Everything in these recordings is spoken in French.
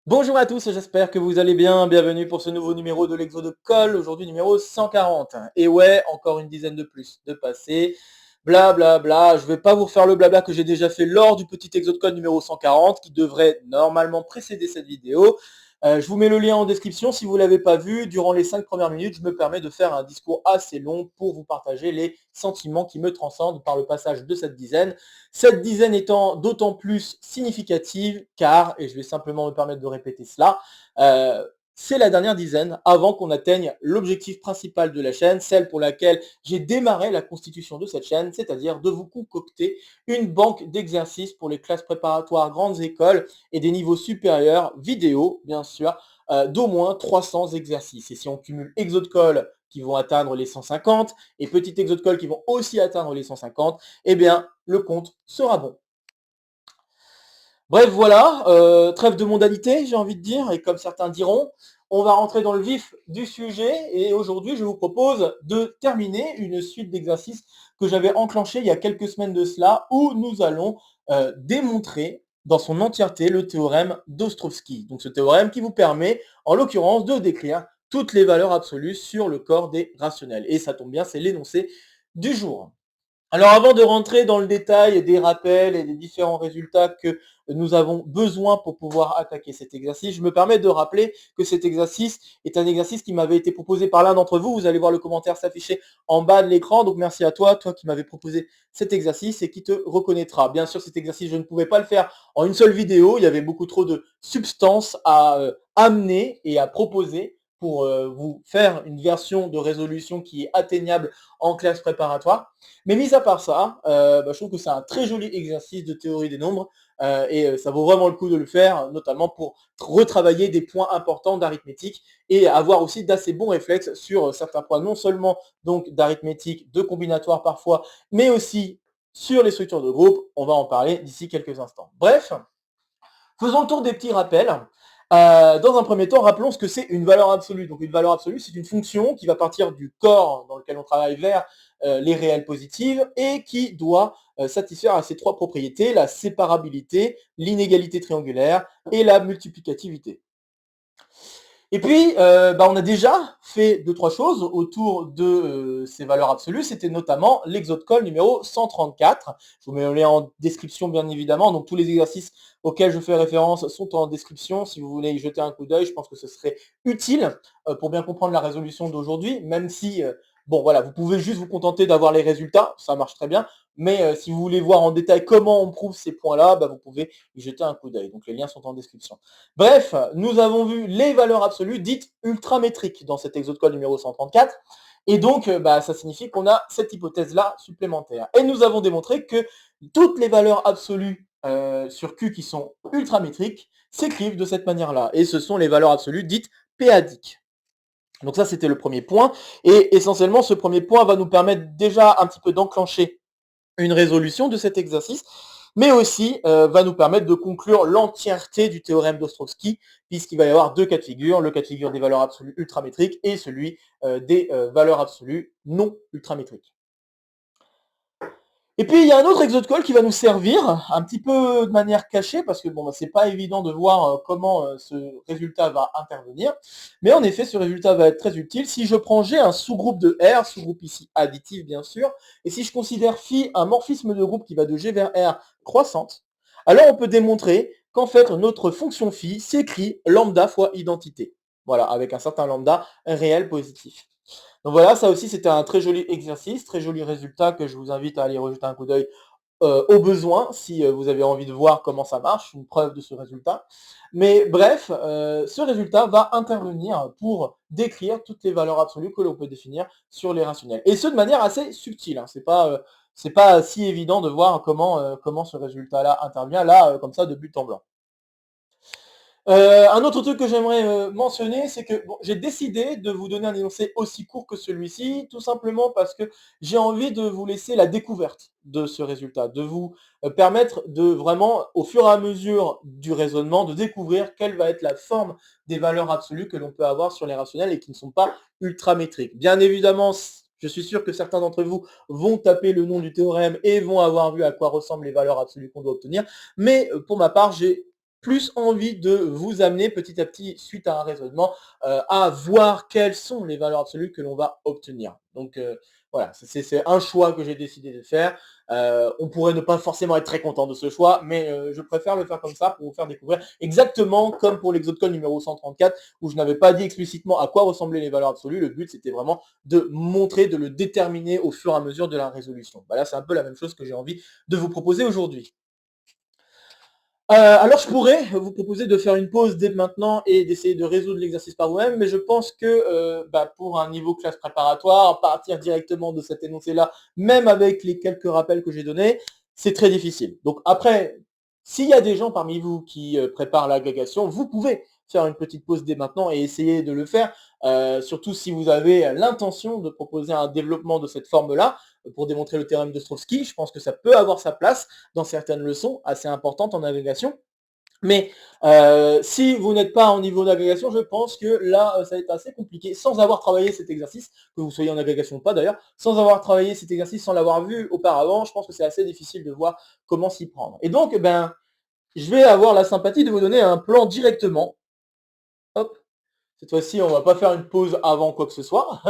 Bonjour à tous, j'espère que vous allez bien. Bienvenue pour ce nouveau numéro de l'Exo de Colle, aujourd'hui numéro 140. Et ouais, encore une dizaine de plus de passés. Bla bla bla, je vais pas vous refaire le blabla que j'ai déjà fait lors du petit Exo de Colle numéro 140 qui devrait normalement précéder cette vidéo. Je vous mets le lien en description si vous ne l'avez pas vu. Durant les 5 premières minutes, je me permets de faire un discours assez long pour vous partager les sentiments qui me transcendent par le passage de cette dizaine. Cette dizaine étant d'autant plus significative car, et je vais simplement me permettre de répéter cela, c'est la dernière dizaine avant qu'on atteigne l'objectif principal de la chaîne, celle pour laquelle j'ai démarré la constitution de cette chaîne, c'est-à-dire de vous concocter une banque d'exercices pour les classes préparatoires, grandes écoles et des niveaux supérieurs, vidéo bien sûr, d'au moins 300 exercices. Et si on cumule exo de colle qui vont atteindre les 150 et petit exo de colle qui vont aussi atteindre les 150, eh bien le compte sera bon. Bref, voilà, trêve de mondanité, j'ai envie de dire, et comme certains diront, on va rentrer dans le vif du sujet, et aujourd'hui, je vous propose de terminer une suite d'exercices que j'avais enclenché il y a quelques semaines de cela, où nous allons démontrer dans son entièreté le théorème d'Ostrovsky. Donc ce théorème qui vous permet, en l'occurrence, de décrire toutes les valeurs absolues sur le corps des rationnels. Et ça tombe bien, c'est l'énoncé du jour. Alors avant de rentrer dans le détail des rappels et des différents résultats que nous avons besoin pour pouvoir attaquer cet exercice, je me permets de rappeler que cet exercice est un exercice qui m'avait été proposé par l'un d'entre vous. Vous allez voir le commentaire s'afficher en bas de l'écran. Donc merci à toi, toi qui m'avais proposé cet exercice et qui te reconnaîtra. Bien sûr, cet exercice, je ne pouvais pas le faire en une seule vidéo. Il y avait beaucoup trop de substance à amener et à proposer pour vous faire une version de résolution qui est atteignable en classe préparatoire. Mais mis à part ça, je trouve que c'est un très joli exercice de théorie des nombres et ça vaut vraiment le coup de le faire, notamment pour retravailler des points importants d'arithmétique et avoir aussi d'assez bons réflexes sur certains points, non seulement donc d'arithmétique, de combinatoire parfois, mais aussi sur les structures de groupe. On va en parler d'ici quelques instants. Bref, faisons le tour des petits rappels. Dans un premier temps, rappelons ce que c'est une valeur absolue. Donc une valeur absolue, c'est une fonction qui va partir du corps dans lequel on travaille vers les réelles positives et qui doit satisfaire à ces trois propriétés, la séparabilité, l'inégalité triangulaire et la multiplicativité. Et puis, on a déjà fait deux, trois choses autour de ces valeurs absolues. C'était notamment l'exo de colle numéro 134. Je vous mets le lien en description, bien évidemment. Donc, tous les exercices auxquels je fais référence sont en description. Si vous voulez y jeter un coup d'œil, je pense que ce serait utile pour bien comprendre la résolution d'aujourd'hui, même si, voilà, vous pouvez juste vous contenter d'avoir les résultats. Ça marche très bien. Mais si vous voulez voir en détail comment on prouve ces points-là, vous pouvez y jeter un coup d'œil. Donc, les liens sont en description. Bref, nous avons vu les valeurs absolues dites ultramétriques dans cet exo de code numéro 134. Et donc, ça signifie qu'on a cette hypothèse-là supplémentaire. Et nous avons démontré que toutes les valeurs absolues sur Q qui sont ultramétriques s'écrivent de cette manière-là. Et ce sont les valeurs absolues dites péadiques. Donc ça, c'était le premier point. Et essentiellement, ce premier point va nous permettre déjà un petit peu d'enclencher une résolution de cet exercice, mais aussi va nous permettre de conclure l'entièreté du théorème d'Ostrovsky, puisqu'il va y avoir deux cas de figure, le cas de figure des valeurs absolues ultramétriques et celui des valeurs absolues non ultramétriques. Et puis il y a un autre exo de colle qui va nous servir un petit peu de manière cachée parce que c'est pas évident de voir comment ce résultat va intervenir. Mais en effet, ce résultat va être très utile si je prends G un sous-groupe de R, sous-groupe ici additif bien sûr, et si je considère phi un morphisme de groupe qui va de G vers R croissante, alors on peut démontrer qu'en fait notre fonction phi s'écrit lambda fois identité. Voilà, avec un certain lambda réel positif. Donc voilà, ça aussi c'était un très joli exercice, très joli résultat que je vous invite à aller rejeter un coup d'œil au besoin si vous avez envie de voir comment ça marche, une preuve de ce résultat. Mais bref, ce résultat va intervenir pour décrire toutes les valeurs absolues que l'on peut définir sur les rationnels. Et ce de manière assez subtile, hein. C'est pas si évident de voir comment ce résultat-là intervient, là, comme ça, de but en blanc. Un autre truc que j'aimerais mentionner, c'est que j'ai décidé de vous donner un énoncé aussi court que celui-ci, tout simplement parce que j'ai envie de vous laisser la découverte de ce résultat, de vous permettre de vraiment, au fur et à mesure du raisonnement, de découvrir quelle va être la forme des valeurs absolues que l'on peut avoir sur les rationnels et qui ne sont pas ultramétriques. Bien évidemment, je suis sûr que certains d'entre vous vont taper le nom du théorème et vont avoir vu à quoi ressemblent les valeurs absolues qu'on doit obtenir, mais pour ma part, j'ai plus envie de vous amener petit à petit, suite à un raisonnement, à voir quelles sont les valeurs absolues que l'on va obtenir. Donc voilà, c'est un choix que j'ai décidé de faire. On pourrait ne pas forcément être très content de ce choix, mais je préfère le faire comme ça pour vous faire découvrir exactement comme pour l'exode-code numéro 134, où je n'avais pas dit explicitement à quoi ressemblaient les valeurs absolues. Le but, c'était vraiment de montrer, de le déterminer au fur et à mesure de la résolution. Bah là, c'est un peu la même chose que j'ai envie de vous proposer aujourd'hui. Alors je pourrais vous proposer de faire une pause dès maintenant et d'essayer de résoudre l'exercice par vous-même, mais je pense que pour un niveau classe préparatoire, partir directement de cet énoncé-là, même avec les quelques rappels que j'ai donnés, c'est très difficile. Donc après, s'il y a des gens parmi vous qui préparent l'agrégation, vous pouvez faire une petite pause dès maintenant et essayer de le faire, surtout si vous avez l'intention de proposer un développement de cette forme-là, pour démontrer le théorème de Strovsky. Je pense que ça peut avoir sa place dans certaines leçons assez importantes en navigation. Mais si vous n'êtes pas en niveau d'agrégation, je pense que là, ça va être assez compliqué, sans avoir travaillé cet exercice, que vous soyez en agrégation ou pas d'ailleurs, sans avoir travaillé cet exercice, sans l'avoir vu auparavant, je pense que c'est assez difficile de voir comment s'y prendre. Et donc, je vais avoir la sympathie de vous donner un plan directement. Hop, cette fois-ci, on ne va pas faire une pause avant quoi que ce soit.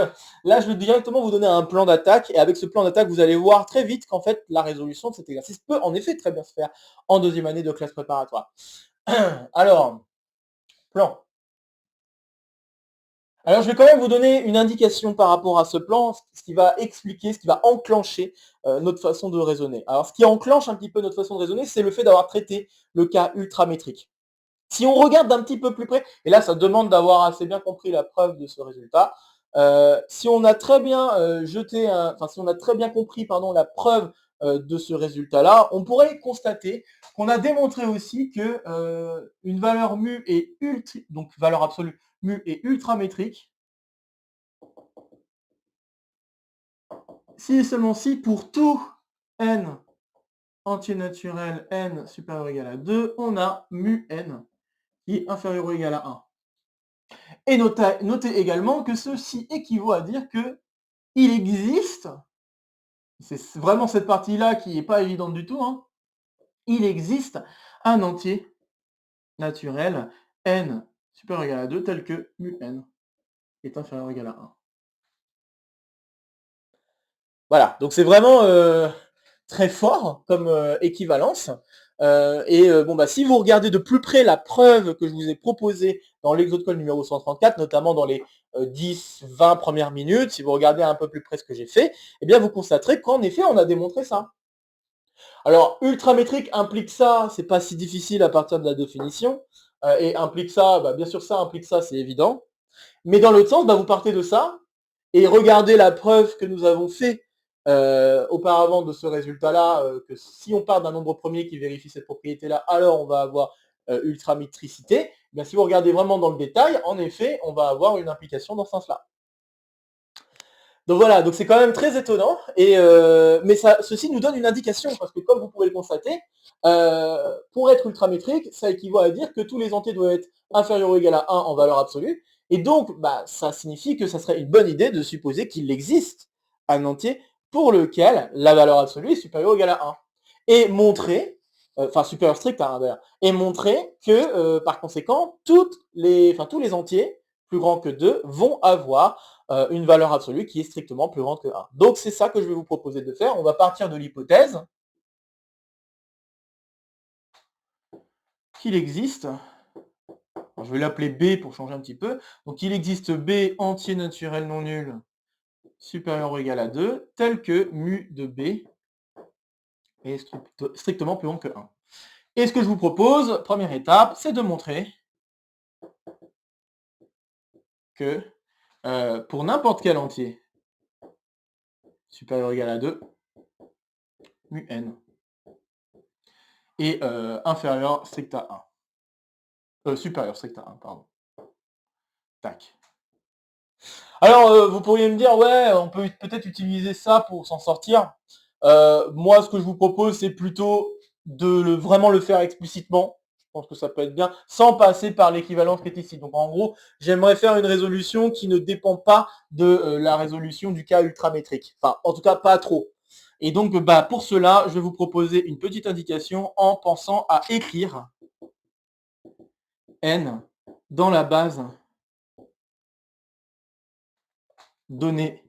Là, je vais directement vous donner un plan d'attaque. Et avec ce plan d'attaque, vous allez voir très vite qu'en fait, la résolution de cet exercice peut en effet très bien se faire en deuxième année de classe préparatoire. Alors, plan. Alors, je vais quand même vous donner une indication par rapport à ce plan, ce qui va expliquer, ce qui va enclencher notre façon de raisonner. Alors, ce qui enclenche un petit peu notre façon de raisonner, c'est le fait d'avoir traité le cas ultramétrique. Si on regarde d'un petit peu plus près, et là ça demande d'avoir assez bien compris la preuve de ce résultat, si on a très bien si on a très bien compris la preuve de ce résultat-là, on pourrait constater qu'on a démontré aussi que une valeur mu est donc valeur absolue mu est ultramétrique, si et seulement si pour tout n entier naturel n supérieur ou égal à 2, on a mu n qui est inférieur ou égal à 1. Et notez également que ceci équivaut à dire que il existe, c'est vraiment cette partie-là qui n'est pas évidente du tout, hein, il existe un entier naturel n supérieur ou égal à 2 tel que mu n est inférieur ou égal à 1. Voilà, donc c'est vraiment très fort comme équivalence. Si vous regardez de plus près la preuve que je vous ai proposée dans l'exode code numéro 134, notamment dans les 10-20 premières minutes, si vous regardez un peu plus près ce que j'ai fait, eh bien vous constaterez qu'en effet, on a démontré ça. Alors, ultramétrique implique ça, c'est pas si difficile à partir de la définition, et implique ça, bien sûr ça implique ça, c'est évident. Mais dans l'autre sens, vous partez de ça, et regardez la preuve que nous avons fait auparavant de ce résultat-là, que si on part d'un nombre premier qui vérifie cette propriété-là, alors on va avoir ultramétricité. Si vous regardez vraiment dans le détail, en effet, on va avoir une implication dans ce sens-là. Donc voilà, donc c'est quand même très étonnant, mais ceci nous donne une indication, parce que comme vous pouvez le constater, pour être ultramétrique, ça équivaut à dire que tous les entiers doivent être inférieurs ou égal à 1 en valeur absolue, et donc ça signifie que ça serait une bonne idée de supposer qu'il existe un entier pour lequel la valeur absolue est supérieure ou égale à 1. Et montrer, supérieur strict d'ailleurs, et montrer que par conséquent, tous les entiers plus grands que 2 vont avoir une valeur absolue qui est strictement plus grande que 1. Donc c'est ça que je vais vous proposer de faire. On va partir de l'hypothèse qu'il existe, alors je vais l'appeler B pour changer un petit peu, donc il existe B entier naturel non nul supérieur ou égal à 2, tel que mu de B est strictement plus grand que 1. Et ce que je vous propose, première étape, c'est de montrer que pour n'importe quel entier supérieur ou égal à 2, mu n est inférieur strict à 1. Supérieur strict à 1, pardon. Tac. Alors, vous pourriez me dire, ouais, on peut peut-être utiliser ça pour s'en sortir. Moi, ce que je vous propose, c'est plutôt de vraiment le faire explicitement. Je pense que ça peut être bien, sans passer par l'équivalence qui est ici. Donc, en gros, j'aimerais faire une résolution qui ne dépend pas de la résolution du cas ultramétrique. Enfin, en tout cas, pas trop. Et donc, pour cela, je vais vous proposer une petite indication en pensant à écrire n dans la base donnée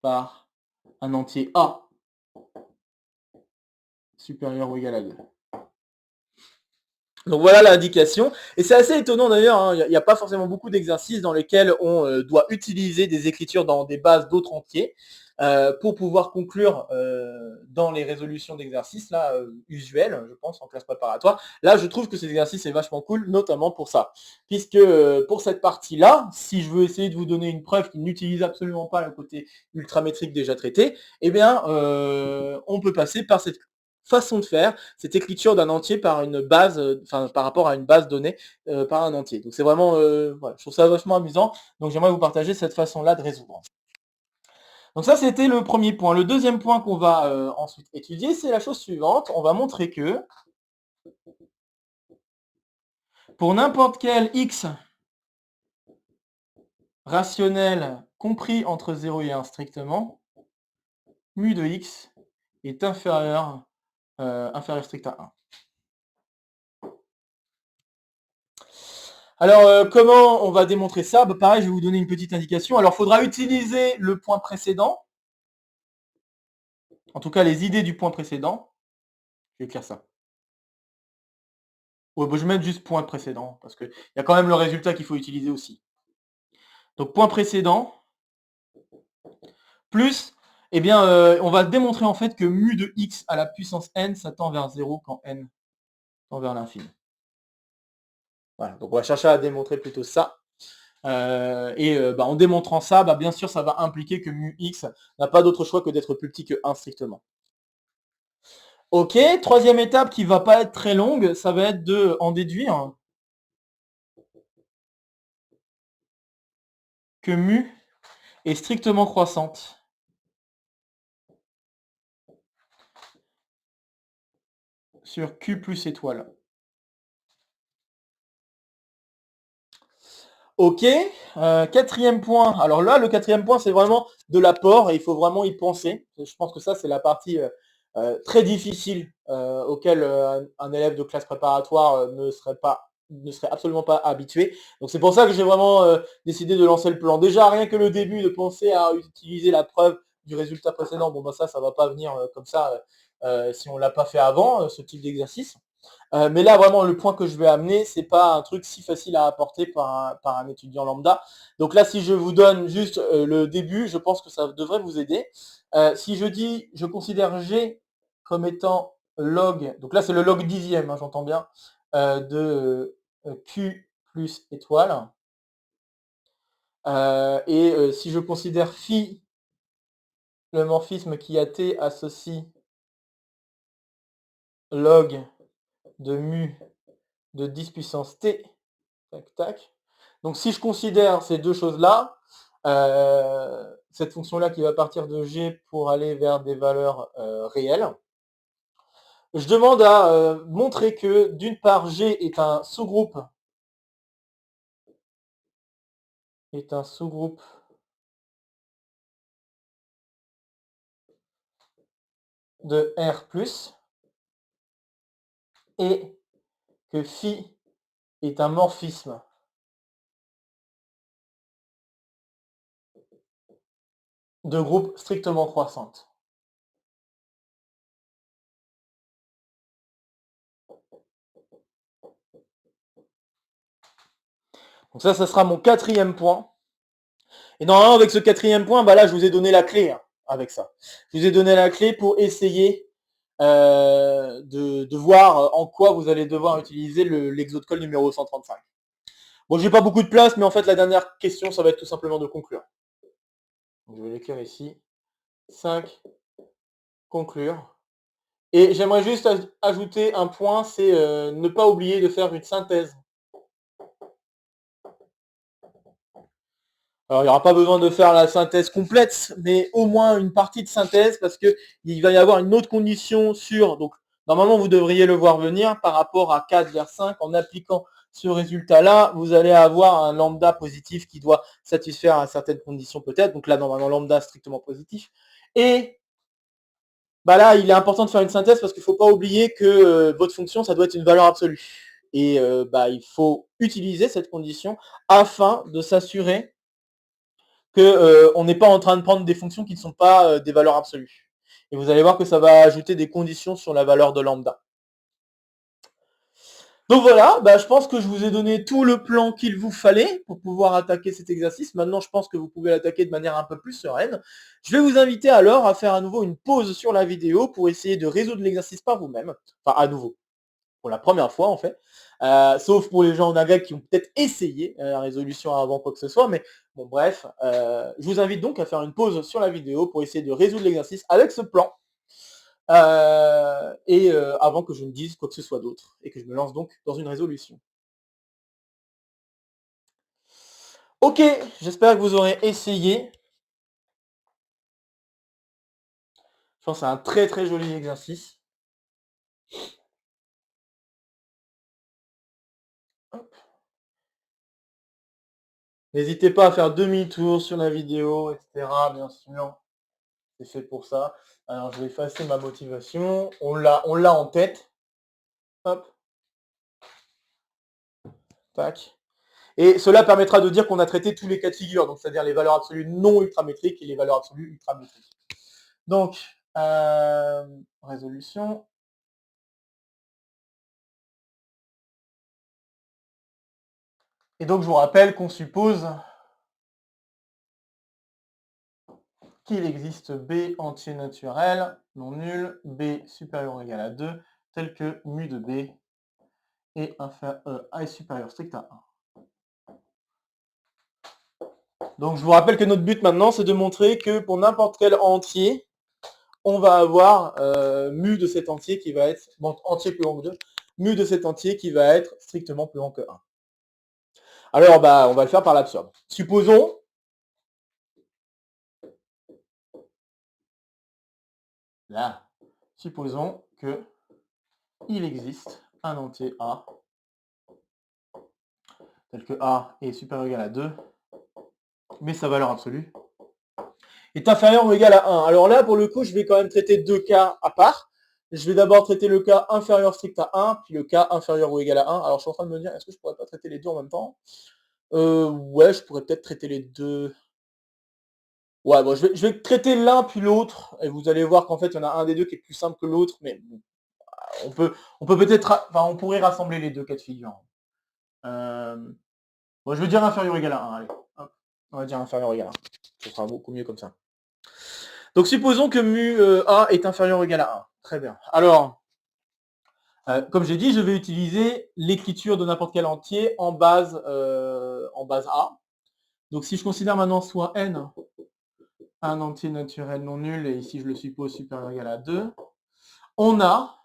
par un entier A supérieur ou égal à 2. Donc voilà l'indication. Et c'est assez étonnant d'ailleurs, hein, il n'y a pas forcément beaucoup d'exercices dans lesquels on doit utiliser des écritures dans des bases d'autres entiers pour pouvoir conclure dans les résolutions d'exercices là usuelles, je pense, en classe préparatoire. Là, je trouve que cet exercice est vachement cool, notamment pour ça. Puisque pour cette partie-là, si je veux essayer de vous donner une preuve qui n'utilise absolument pas le côté ultramétrique déjà traité, eh bien, on peut passer par cette façon de faire, cette écriture d'un entier par une base, par rapport à une base donnée par un entier. Donc c'est vraiment, voilà, je trouve ça vachement amusant. Donc j'aimerais vous partager cette façon-là de résoudre. Donc ça, c'était le premier point. Le deuxième point qu'on va ensuite étudier, c'est la chose suivante. On va montrer que pour n'importe quel x rationnel compris entre 0 et 1 strictement, mu de x est inférieur strict à 1. Alors, comment on va démontrer ça? Pareil, je vais vous donner une petite indication. Alors, il faudra utiliser le point précédent. En tout cas, les idées du point précédent. Je vais écrire ça. Ouais, je vais mettre juste point précédent, parce qu'il y a quand même le résultat qu'il faut utiliser aussi. Donc, point précédent, plus, eh bien, on va démontrer en fait que mu de x à la puissance n, ça tend vers 0 quand n tend vers l'infini. Voilà, donc on va chercher à démontrer plutôt ça. En démontrant ça, bien sûr, ça va impliquer que mu x n'a pas d'autre choix que d'être plus petit que 1 strictement. Ok, troisième étape qui va pas être très longue, ça va être de en déduire que mu est strictement croissante sur Q plus étoile. Ok, quatrième point. Alors là, le quatrième point, c'est vraiment de l'apport et il faut vraiment y penser. Je pense que ça, c'est la partie très difficile auquel un élève de classe préparatoire ne serait absolument pas habitué. Donc c'est pour ça que j'ai vraiment décidé de lancer le plan. Déjà, rien que le début, de penser à utiliser la preuve du résultat précédent, ça va pas venir comme ça si on l'a pas fait avant, ce type d'exercice. Mais là, vraiment, le point que je vais amener, c'est pas un truc si facile à apporter par un étudiant lambda. Donc là, si je vous donne juste le début, je pense que ça devrait vous aider. Si je dis, je considère G comme étant log, donc là c'est le log dixième, hein, j'entends bien, de Q plus étoile. Si je considère phi le morphisme qui a T associe log de mu de 10 puissance T, tac, tac. Donc si je considère ces deux choses-là, cette fonction-là qui va partir de G pour aller vers des valeurs réelles, je demande à montrer que d'une part G est un sous-groupe de R+, et que phi est un morphisme de groupe strictement croissante. Donc ça sera mon quatrième point. Et normalement, avec ce quatrième point, là, je vous ai donné la clé avec ça. Je vous ai donné la clé pour essayer de voir en quoi vous allez devoir utiliser l'exode-call numéro 135. Bon, j'ai pas beaucoup de place, mais en fait, la dernière question, ça va être tout simplement de conclure. Donc, je vais l'écrire ici. 5, conclure. Et j'aimerais juste ajouter un point, c'est ne pas oublier de faire une synthèse. Alors, il n'y aura pas besoin de faire la synthèse complète, mais au moins une partie de synthèse, parce qu'il va y avoir une autre condition sur... Donc, normalement, vous devriez le voir venir par rapport à 4 vers 5. En appliquant ce résultat-là, vous allez avoir un lambda positif qui doit satisfaire à certaines conditions peut-être. Donc là, normalement, lambda strictement positif. Et là, il est important de faire une synthèse parce qu'il ne faut pas oublier que votre fonction, ça doit être une valeur absolue. Et il faut utiliser cette condition afin de s'assurer qu'on n'est pas en train de prendre des fonctions qui ne sont pas des valeurs absolues. Et vous allez voir que ça va ajouter des conditions sur la valeur de lambda. Donc voilà, je pense que je vous ai donné tout le plan qu'il vous fallait pour pouvoir attaquer cet exercice. Maintenant, je pense que vous pouvez l'attaquer de manière un peu plus sereine. Je vais vous inviter alors à faire à nouveau une pause sur la vidéo pour essayer de résoudre l'exercice par vous-même. Enfin, à nouveau, pour la première fois en fait. Sauf pour les gens en agrég qui ont peut-être essayé la résolution avant quoi que ce soit. Mais bon, bref, je vous invite donc à faire une pause sur la vidéo pour essayer de résoudre l'exercice avec ce plan. Avant que je ne dise quoi que ce soit d'autre, et que je me lance donc dans une résolution. Ok, j'espère que vous aurez essayé. Je pense que c'est un très très joli exercice. N'hésitez pas à faire demi-tour sur la vidéo, etc. Bien sûr, c'est fait pour ça. Alors je vais effacer ma motivation. On l'a en tête. Hop. Tac. Et cela permettra de dire qu'on a traité tous les cas de figure, donc c'est-à-dire les valeurs absolues non ultramétriques et les valeurs absolues ultramétriques. Donc, résolution. Et donc je vous rappelle qu'on suppose qu'il existe B entier naturel, non nul, B supérieur ou égal à 2, tel que mu de B est A est supérieur strict à 1. Donc je vous rappelle que notre but maintenant, c'est de montrer que pour n'importe quel entier, on va avoir mu de cet entier qui va être, entier plus grand que 2, mu de cet entier qui va être strictement plus grand que 1. Alors on va le faire par l'absurde. Supposons que il existe un entier A tel que A est supérieur ou égal à 2, mais sa valeur absolue est inférieure ou égale à 1. Alors là, pour le coup, je vais quand même traiter deux cas à part. Je vais d'abord traiter le cas inférieur strict à 1, puis le cas inférieur ou égal à 1. Alors je suis en train de me dire, est-ce que je pourrais pas traiter les deux en même temps? Ouais, je pourrais peut-être traiter les deux. Ouais, bon, je vais traiter l'un puis l'autre, et vous allez voir qu'en fait, il y en a un des deux qui est plus simple que l'autre, mais on peut peut-être, on pourrait rassembler les deux cas de figure. Bon, je vais dire inférieur ou égal à 1, allez. Hop. On va dire inférieur ou égal à 1. Ce sera beaucoup mieux comme ça. Donc supposons que mu A est inférieur ou égal à 1. Très bien. Alors, comme j'ai dit, je vais utiliser l'écriture de n'importe quel entier en base A. Donc si je considère maintenant soit n un entier naturel non nul, et ici je le suppose supérieur ou égal à 2, on a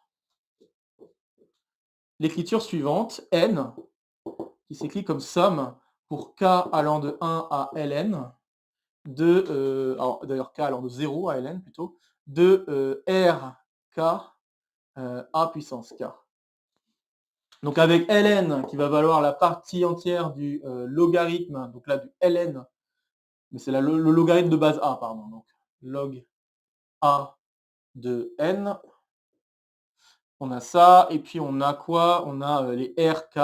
l'écriture suivante, n, qui s'écrit comme somme pour k allant de 1 à ln, d'ailleurs k allant de 0 à ln plutôt, de rk a puissance k. Donc avec ln qui va valoir la partie entière du logarithme, donc là du ln, mais c'est le logarithme de base a, pardon, donc log a de n, on a ça, et puis on a quoi? On a les rk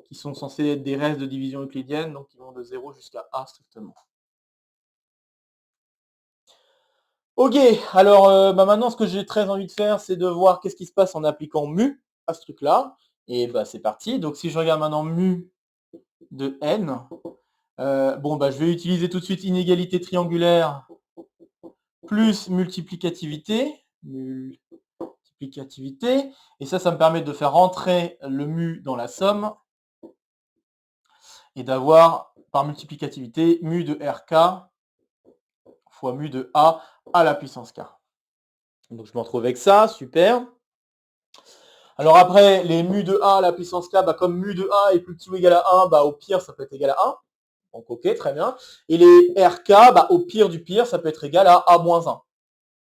qui sont censés être des restes de division euclidienne, donc qui vont de 0 jusqu'à a strictement. Ok, alors maintenant ce que j'ai très envie de faire, c'est de voir qu'est-ce qui se passe en appliquant mu à ce truc-là. Et c'est parti. Donc si je regarde maintenant mu de n, je vais utiliser tout de suite inégalité triangulaire plus multiplicativité. Et ça me permet de faire rentrer le mu dans la somme et d'avoir par multiplicativité mu de rk fois mu de a à la puissance k. Donc je me retrouve avec ça, super. Alors après, les mu de a à la puissance k, comme mu de a est plus petit ou égal à 1, au pire ça peut être égal à 1. Donc ok, très bien. Et les rk, au pire du pire, ça peut être égal à a-1.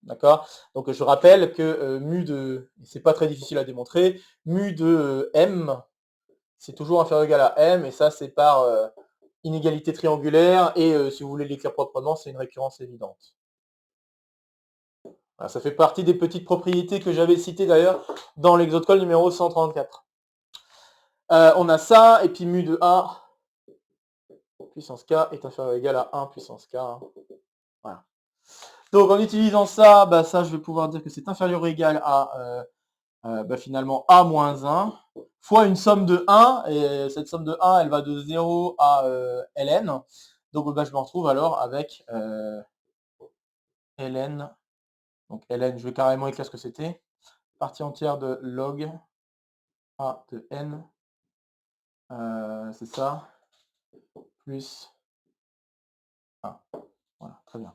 D'accord? Donc je rappelle que mu de, c'est pas très difficile à démontrer, mu de m, c'est toujours inférieur ou égal à m, et ça c'est par inégalité triangulaire, et si vous voulez l'écrire proprement, c'est une récurrence évidente. Voilà, ça fait partie des petites propriétés que j'avais citées d'ailleurs dans l'exode call numéro 134. On a ça, et puis mu de A puissance k est inférieur ou égal à 1 puissance k. Voilà. Donc en utilisant ça, bah, ça je vais pouvoir dire que c'est inférieur ou égal à bah, finalement A moins 1 fois une somme de 1, et cette somme de 1 elle va de 0 à ln. Donc bah, je me retrouve alors avec ln. Donc ln, je vais carrément écrire ce que c'était. Partie entière de log A de n, c'est ça, plus 1. Voilà, très bien.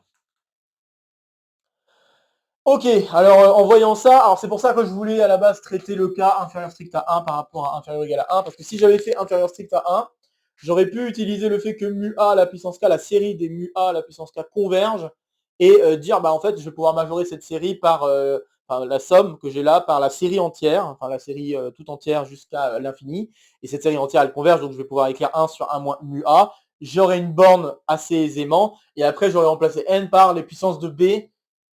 Ok, alors en voyant ça, alors c'est pour ça que je voulais à la base traiter le cas inférieur strict à 1 par rapport à inférieur ou égal à 1, parce que si j'avais fait inférieur strict à 1, j'aurais pu utiliser le fait que mu a à la puissance k, la série des mu a à la puissance k converge, et dire bah en fait je vais pouvoir majorer cette série par la somme que j'ai là, par la série entière, enfin la série toute entière jusqu'à l'infini, et cette série entière elle converge, donc je vais pouvoir écrire 1 sur 1 moins mu a, j'aurai une borne assez aisément, et après j'aurais remplacé n par les puissances de b,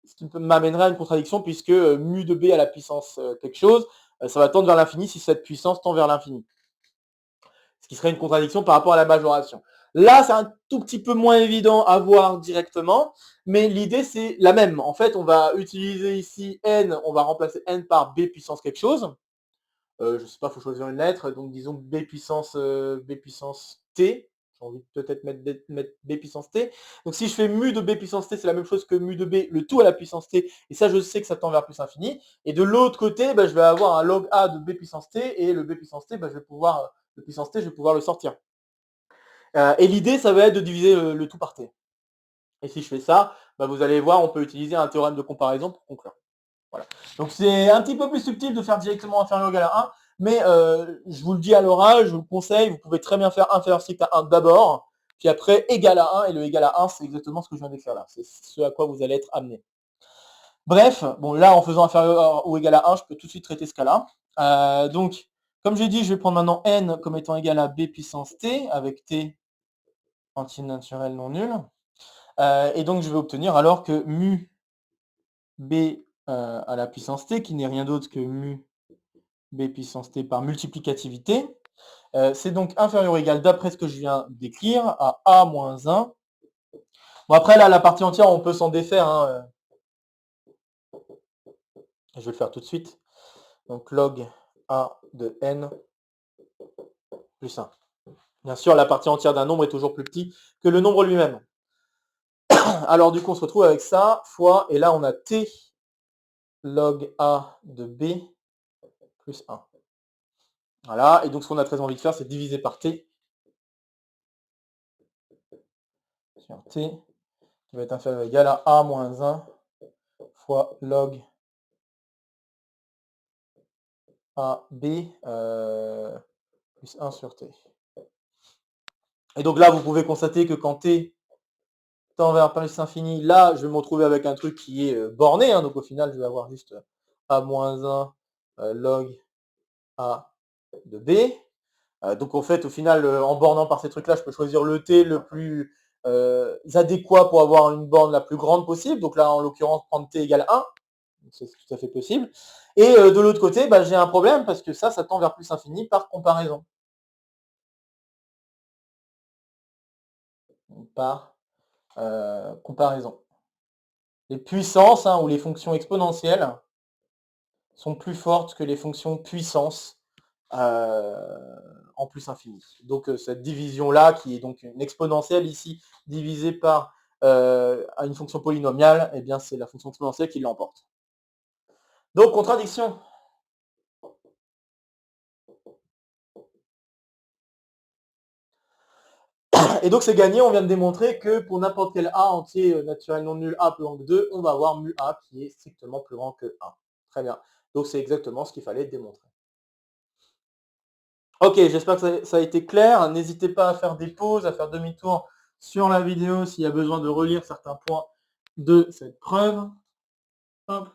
ce qui m'amènerait à une contradiction, puisque mu de b à la puissance quelque chose, ça va tendre vers l'infini si cette puissance tend vers l'infini. Ce qui serait une contradiction par rapport à la majoration. Là, c'est un tout petit peu moins évident à voir directement, mais l'idée, c'est la même. En fait, on va utiliser ici n, on va remplacer n par b puissance quelque chose. Je ne sais pas, il faut choisir une lettre, donc disons b puissance t. J'ai envie de peut-être mettre b puissance t. Donc si je fais mu de b puissance t, c'est la même chose que mu de b, le tout à la puissance t, et ça je sais que ça tend vers plus infini. Et de l'autre côté, bah, je vais avoir un log a de b puissance t, et le b puissance t, bah, je vais pouvoir le sortir. Et l'idée, ça va être de diviser le tout par t. Et si je fais ça, bah, vous allez voir, on peut utiliser un théorème de comparaison pour conclure. Voilà. Donc c'est un petit peu plus subtil de faire directement inférieur ou égal à 1, mais je vous le dis à l'oral, je vous le conseille, vous pouvez très bien faire inférieur strict à 1 d'abord, puis après égal à 1, et le égal à 1, c'est exactement ce que je viens d'écrire là, c'est ce à quoi vous allez être amené. Bref, bon là en faisant inférieur ou égal à 1, je peux tout de suite traiter ce cas-là. Donc, comme j'ai dit, je vais prendre maintenant n comme étant égal à b puissance t, avec t entier naturel non nul. Et donc je vais obtenir alors que mu b à la puissance t, qui n'est rien d'autre que mu b puissance t par multiplicativité, c'est donc inférieur ou égal, d'après ce que je viens d'écrire, à a moins 1. Bon après là, la partie entière, on peut s'en défaire, hein, je vais le faire tout de suite. Donc log a de n plus 1. Bien sûr, la partie entière d'un nombre est toujours plus petit que le nombre lui-même. Alors du coup, on se retrouve avec ça, fois, et là on a t log a de b plus 1. Voilà, et donc ce qu'on a très envie de faire, c'est diviser par t sur t, qui va être inférieur ou égal à a moins 1 fois log a b plus 1 sur t. Et donc là, vous pouvez constater que quand t tend vers plus infini, là, je vais me retrouver avec un truc qui est borné, hein, donc au final, je vais avoir juste a moins 1 log a de b. Donc en fait, au final, en bornant par ces trucs-là, je peux choisir le t le plus adéquat pour avoir une borne la plus grande possible. Donc là, en l'occurrence, prendre t égale 1. C'est tout à fait possible. Et de l'autre côté, bah, j'ai un problème parce que ça tend vers plus infini par comparaison. Par comparaison. Les puissances, hein, ou les fonctions exponentielles sont plus fortes que les fonctions puissance en plus infini. Donc cette division-là, qui est donc une exponentielle ici, divisée par une fonction polynomiale, eh bien c'est la fonction exponentielle qui l'emporte. Donc contradiction. Et donc c'est gagné, on vient de démontrer que pour n'importe quel a entier naturel non nul a plus grand que 2, on va avoir mu a qui est strictement plus grand que 1. Très bien. Donc c'est exactement ce qu'il fallait démontrer. Ok, j'espère que ça a été clair. N'hésitez pas à faire des pauses, à faire demi-tour sur la vidéo s'il y a besoin de relire certains points de cette preuve. Hop.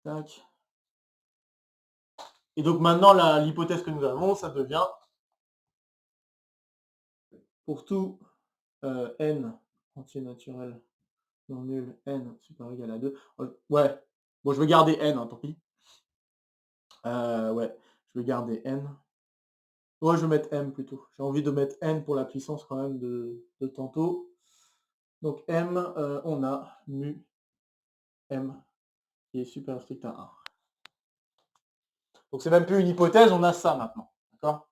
Tac. Et donc maintenant, l'hypothèse que nous avons, ça devient pour tout n entier naturel non nul, n supérieur ou égal à 2. Ouais, bon, je vais garder n, hein, tant pis. Ouais, je vais garder n. Ouais, je vais mettre m plutôt. J'ai envie de mettre n pour la puissance quand même de tantôt. Donc m, on a mu m qui est supérieur strict à 1. Donc c'est même plus une hypothèse, on a ça maintenant. D'accord.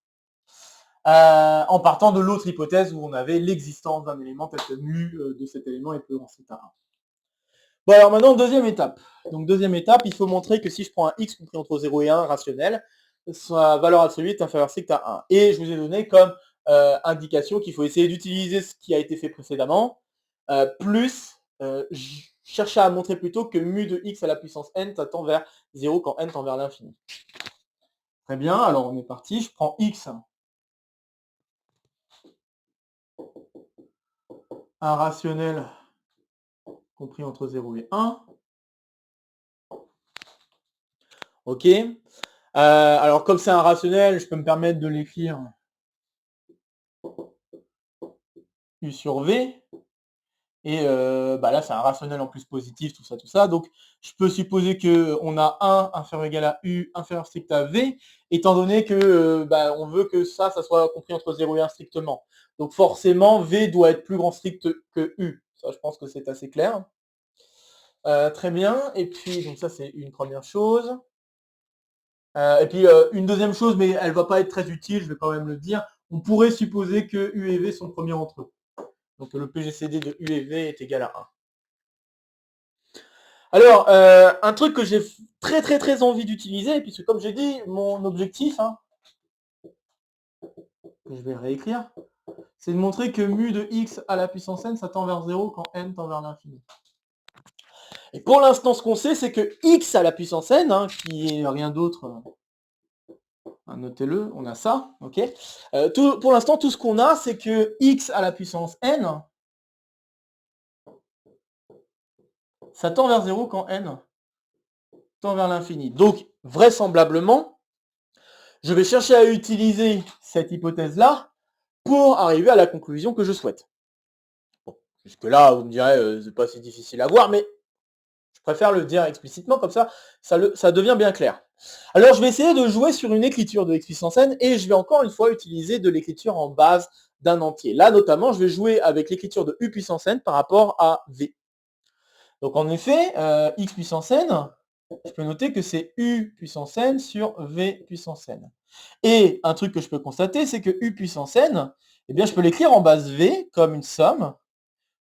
En partant de l'autre hypothèse où on avait l'existence d'un élément tel que mu de cet élément est plus grand strict à 1. Bon alors maintenant, deuxième étape. Donc deuxième étape, il faut montrer que si je prends un x compris entre 0 et 1 rationnel, sa valeur absolue est inférieure strict à 1. Et je vous ai donné comme indication qu'il faut essayer d'utiliser ce qui a été fait précédemment, plus chercher à montrer plutôt que mu de x à la puissance n, ça tend vers 0 quand n tend vers l'infini. Très bien, alors on est parti, je prends x, un rationnel compris entre 0 et 1. Ok. Alors comme c'est un rationnel, je peux me permettre de l'écrire u sur v. Et là, c'est un rationnel en plus positif, tout ça, tout ça. Donc, je peux supposer qu'on a 1 inférieur ou égal à u inférieur strict à v, étant donné que on veut que ça soit compris entre 0 et 1 strictement. Donc, forcément, v doit être plus grand strict que u. Ça, je pense que c'est assez clair. Très bien. Et puis, donc ça, c'est une première chose. Et puis, une deuxième chose, mais elle ne va pas être très utile, je vais quand même le dire. On pourrait supposer que u et v sont premiers entre eux. Donc, le PGCD de u et v est égal à 1. Alors, un truc que j'ai très très très envie d'utiliser, puisque comme j'ai dit, mon objectif, que je vais réécrire, c'est de montrer que mu de x à la puissance n, ça tend vers 0 quand n tend vers l'infini. Et pour l'instant, ce qu'on sait, c'est que x à la puissance n, qui est rien d'autre, notez-le, on a ça, ok. Pour l'instant, tout ce qu'on a, c'est que x à la puissance n, ça tend vers 0 quand n tend vers l'infini. Donc, vraisemblablement, je vais chercher à utiliser cette hypothèse-là pour arriver à la conclusion que je souhaite. Bon, jusque-là, vous me direz, c'est pas si difficile à voir, mais je préfère le dire explicitement, comme ça, ça devient bien clair. Alors, je vais essayer de jouer sur une écriture de x puissance n, et je vais encore une fois utiliser de l'écriture en base d'un entier. Là, notamment, je vais jouer avec l'écriture de u puissance n par rapport à v. Donc, en effet, x puissance n, je peux noter que c'est u puissance n sur v puissance n. Et un truc que je peux constater, c'est que u puissance n, eh bien, je peux l'écrire en base v comme une somme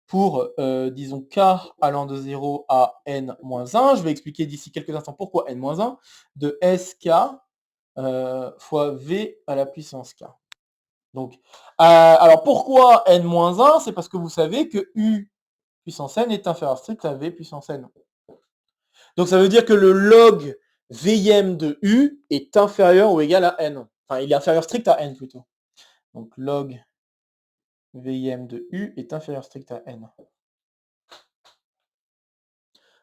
pour, disons, k allant de 0 à n-1. Je vais expliquer d'ici quelques instants pourquoi n-1, de sk fois v à la puissance k. Donc, alors pourquoi n-1? C'est parce que vous savez que u puissance n est inférieur strict à v puissance n. Donc ça veut dire que le log Vm de U est inférieur ou égal à n. Enfin, il est inférieur strict à n plutôt. Donc log Vm de U est inférieur strict à n.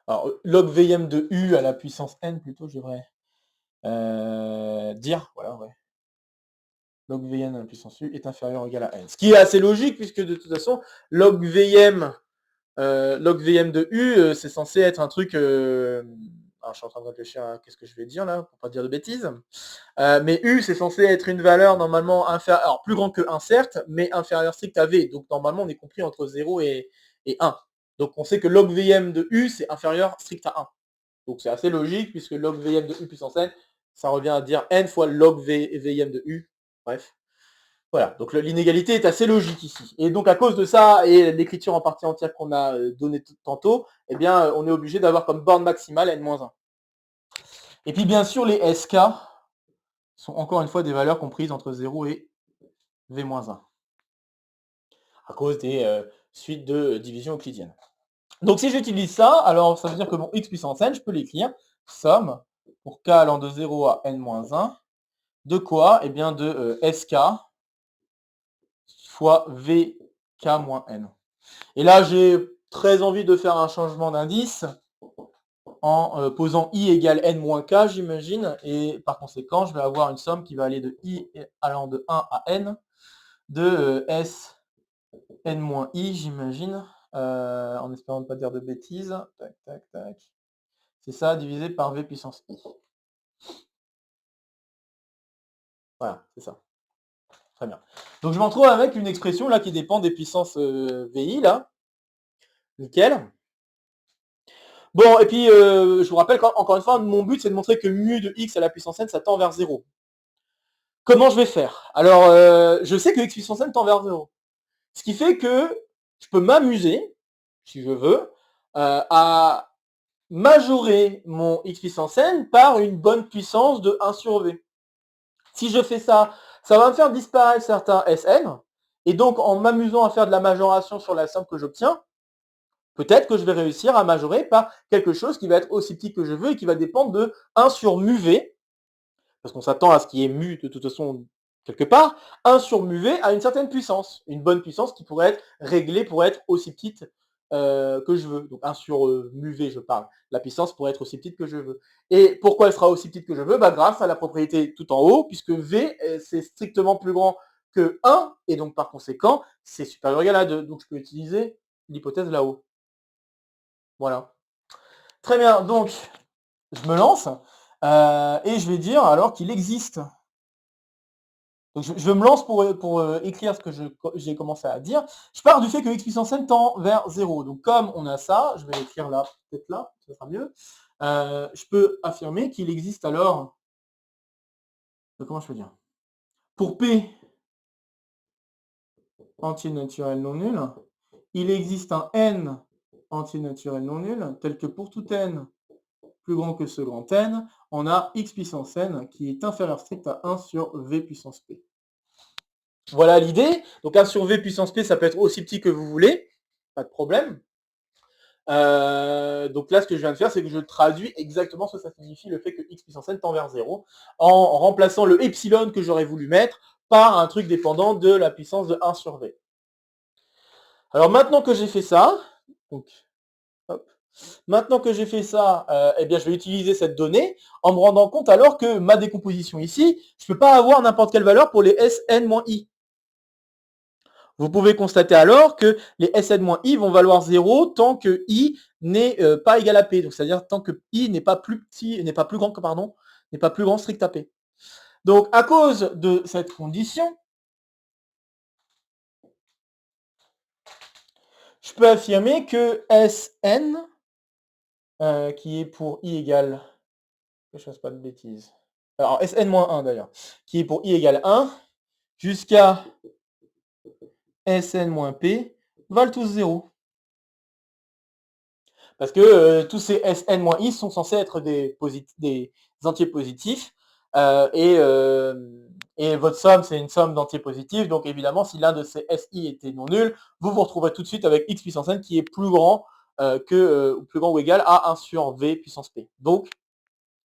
Alors log Vm de U à la puissance n plutôt, je devrais dire, voilà, ouais. Log Vm à la puissance U est inférieur ou égal à n. Ce qui est assez logique puisque de toute façon, log Vm de U, c'est censé être un truc... alors, je suis en train de réfléchir à qu'est-ce que je vais dire là, pour pas dire de bêtises. Mais U, c'est censé être une valeur normalement inférieure, alors plus grand que 1 certes, mais inférieure strict à V. Donc normalement, on est compris entre 0 et 1. Donc on sait que log Vm de U, c'est inférieur strict à 1. Donc c'est assez logique, puisque log Vm de U puissance n, ça revient à dire n fois log Vm de U. Bref. Voilà, donc l'inégalité est assez logique ici. Et donc à cause de ça, et l'écriture en partie entière qu'on a donnée tantôt, eh bien on est obligé d'avoir comme borne maximale n-1. Et puis bien sûr, les SK sont encore une fois des valeurs comprises entre 0 et v-1, à cause des suites de division euclidienne. Donc si j'utilise ça, alors ça veut dire que mon x puissance n, je peux l'écrire, somme, pour k allant de 0 à n-1, de quoi? Eh bien de SK fois vk-n. Et là, j'ai très envie de faire un changement d'indice en posant i égale n-k, j'imagine, et par conséquent, je vais avoir une somme qui va aller de i allant de 1 à n, de s n-i, j'imagine, en espérant ne pas dire de bêtises. Tac, tac, tac. C'est ça, divisé par v puissance i. Voilà, c'est ça. Très bien. Donc je me retrouve avec une expression là qui dépend des puissances VI, là. Nickel. Bon, et puis je vous rappelle qu'encore une fois, mon but c'est de montrer que mu de x à la puissance n, ça tend vers 0. Comment je vais faire? Alors, je sais que x puissance n tend vers 0. Ce qui fait que je peux m'amuser, si je veux, à majorer mon x puissance n par une bonne puissance de 1 sur v. Si je fais ça, ça va me faire disparaître certains Sn, et donc en m'amusant à faire de la majoration sur la somme que j'obtiens, peut-être que je vais réussir à majorer par quelque chose qui va être aussi petit que je veux et qui va dépendre de 1 sur mu v, parce qu'on s'attend à ce qu'il y ait mu de toute façon quelque part, 1 sur mu v à une certaine puissance, une bonne puissance qui pourrait être réglée pour être aussi petite que je veux. Donc 1 sur mu v, je parle. La puissance pourrait être aussi petite que je veux. Et pourquoi elle sera aussi petite que je veux? Grâce à la propriété tout en haut, puisque v, c'est strictement plus grand que 1, et donc par conséquent, c'est supérieur ou égal à 2. Donc je peux utiliser l'hypothèse là-haut. Voilà. Très bien, donc je me lance, et je vais dire alors qu'il existe. Donc je me lance pour écrire ce que j'ai commencé à dire. Je pars du fait que x puissance n tend vers 0. Donc comme on a ça, je vais écrire là, peut-être là, ça sera mieux. Je peux affirmer qu'il existe alors, comment je peux dire? Pour P entier naturel non nul, il existe un n entier naturel non nul, tel que pour tout n plus grand que ce grand n, on a x puissance n qui est inférieur strict à 1 sur v puissance p. Voilà l'idée. Donc 1 sur v puissance p, ça peut être aussi petit que vous voulez, pas de problème. Donc là, ce que je viens de faire, c'est que je traduis exactement ce que ça signifie le fait que x puissance n tend vers 0, en remplaçant le epsilon que j'aurais voulu mettre par un truc dépendant de la puissance de 1 sur v. Alors maintenant que j'ai fait ça, donc, hop, maintenant que j'ai fait ça, eh bien, je vais utiliser cette donnée en me rendant compte alors que ma décomposition ici, je ne peux pas avoir n'importe quelle valeur pour les Sn-i. Vous pouvez constater alors que les Sn-i vont valoir 0 tant que i n'est pas égal à p. Donc c'est-à-dire tant que i n'est pas plus petit, n'est pas plus grand que n'est pas plus grand strict à p. Donc à cause de cette condition, je peux affirmer que Sn, qui est pour i égale, que je fasse pas de bêtises. Alors Sn-1 d'ailleurs, qui est pour i égale 1, jusqu'à Sn-p, valent tous 0. Parce que tous ces Sn-i sont censés être des entiers positifs, et votre somme, c'est une somme d'entiers positifs, donc évidemment, si l'un de ces Si était non nul, vous vous retrouverez tout de suite avec x puissance n qui est plus grand plus grand ou égal à 1 sur v puissance p. Donc,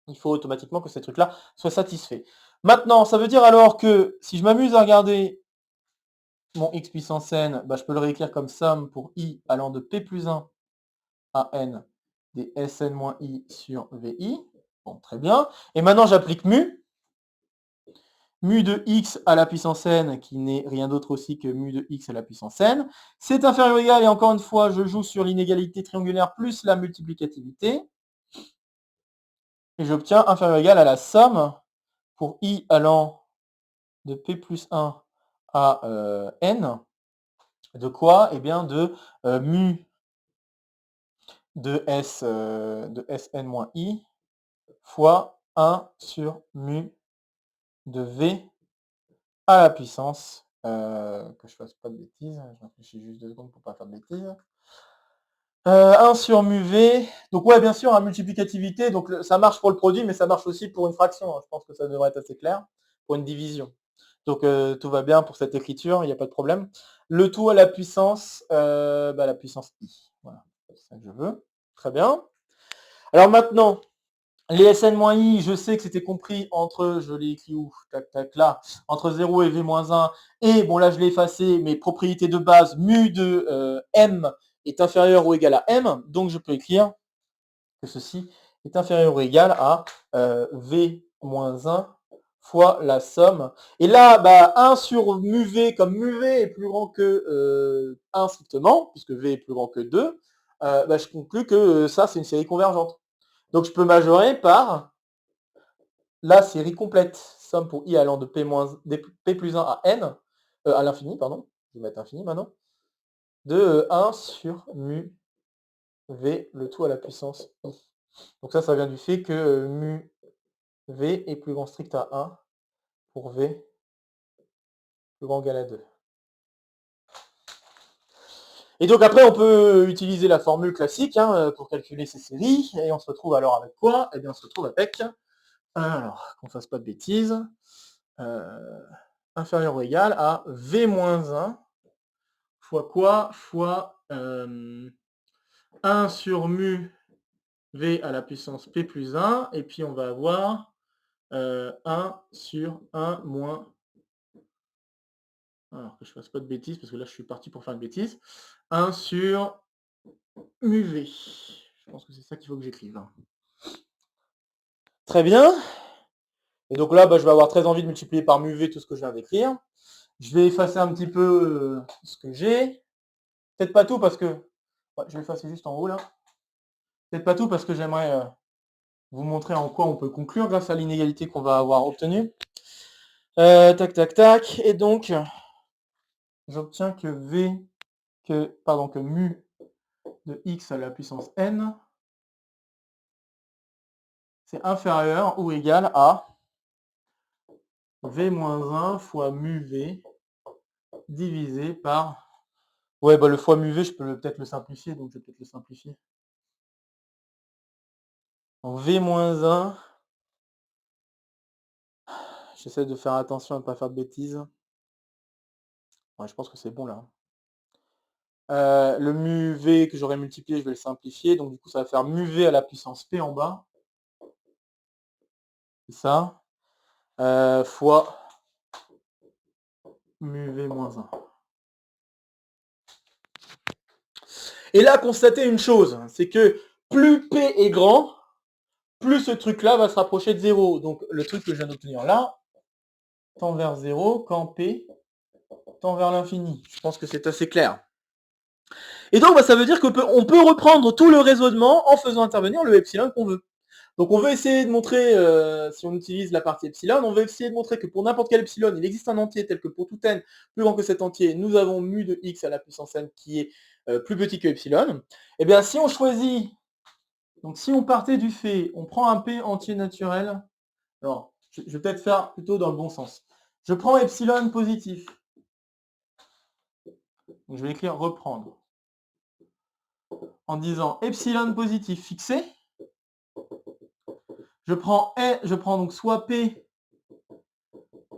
il faut automatiquement que ces trucs-là soient satisfaits. Maintenant, ça veut dire alors que si je m'amuse à regarder mon x puissance n, je peux le réécrire comme somme pour i allant de p plus 1 à n des Sn-i sur vi. Bon, très bien. Et maintenant, j'applique mu. Mu de x à la puissance n, qui n'est rien d'autre aussi que mu de x à la puissance n. C'est inférieur ou égal, et encore une fois, je joue sur l'inégalité triangulaire plus la multiplicativité. Et j'obtiens inférieur ou égal à la somme pour i allant de p plus 1 à n. De quoi? Eh bien, de mu de Sn-i fois 1 sur mu de v à la puissance, que je fasse pas de bêtises, je réfléchis juste 2 secondes pour pas faire de bêtises. 1 sur mu v, donc ouais, bien sûr, multiplicativité, donc ça marche pour le produit, mais ça marche aussi pour une fraction, hein. Je pense que ça devrait être assez clair, pour une division. Donc tout va bien pour cette écriture, il n'y a pas de problème. Le tout à la puissance i. Voilà, c'est ça que je veux. Très bien. Alors maintenant, les Sn-i, je sais que c'était compris entre, je l'ai écrit où, tac, tac, là, entre 0 et v-1, et bon là je l'ai effacé, mes propriétés de base, mu de m est inférieur ou égal à m, donc je peux écrire que ceci est inférieur ou égal à v-1 fois la somme. Et là, 1 sur mu v, comme mu v est plus grand que 1 strictement, puisque v est plus grand que 2, je conclus que ça c'est une série convergente. Donc je peux majorer par la série complète, somme pour i allant de p plus 1 à n, à l'infini, pardon, je vais mettre infini maintenant, de 1 sur mu v, le tout à la puissance i. Donc ça vient du fait que mu v est plus grand strict à 1 pour v plus grand ou égal à 2. Et donc après, on peut utiliser la formule classique pour calculer ces séries, et on se retrouve alors avec quoi? Eh bien, on se retrouve avec, alors, qu'on ne fasse pas de bêtises, inférieur ou égal à v-1 fois quoi? Fois 1 sur mu v à la puissance p plus 1, et puis on va avoir 1 sur 1 moins, alors que je fasse pas de bêtises, parce que là je suis parti pour faire une bêtise, 1 sur mu v. Je pense que c'est ça qu'il faut que j'écrive. Très bien. Et donc là, je vais avoir très envie de multiplier par mu v tout ce que je viens d'écrire. Je vais effacer un petit peu ce que j'ai. Peut-être pas tout parce que... Ouais, je vais effacer juste en haut là. Peut-être pas tout parce que j'aimerais vous montrer en quoi on peut conclure grâce à l'inégalité qu'on va avoir obtenue. Tac, tac, tac. Et donc, j'obtiens que que mu de x à la puissance n, c'est inférieur ou égal à v-1 fois mu v divisé par... Ouais, le fois mu v, je peux peut-être le simplifier, donc je vais peut-être le simplifier. En v-1, j'essaie de faire attention à ne pas faire de bêtises. Ouais, je pense que c'est bon là. Le mu v que j'aurais multiplié, je vais le simplifier, donc du coup ça va faire mu v à la puissance p en bas. C'est ça. Fois mu v-1. Et là, constatez une chose, c'est que plus p est grand, plus ce truc-là va se rapprocher de 0. Donc le truc que je viens d'obtenir là tend vers 0 quand p tend vers l'infini. Je pense que c'est assez clair. Et donc ça veut dire qu'on peut reprendre tout le raisonnement en faisant intervenir le epsilon qu'on veut. Donc on veut essayer de montrer, si on utilise la partie epsilon, on veut essayer de montrer que pour n'importe quel epsilon, il existe un entier tel que pour tout n plus grand que cet entier, nous avons mu de x à la puissance n qui est plus petit que epsilon. Et bien si on choisit, donc si on partait du fait, on prend un p entier naturel, alors je vais peut-être faire plutôt dans le bon sens. Je prends epsilon positif. Donc je vais écrire reprendre. En disant epsilon positif fixé, je prends donc soit P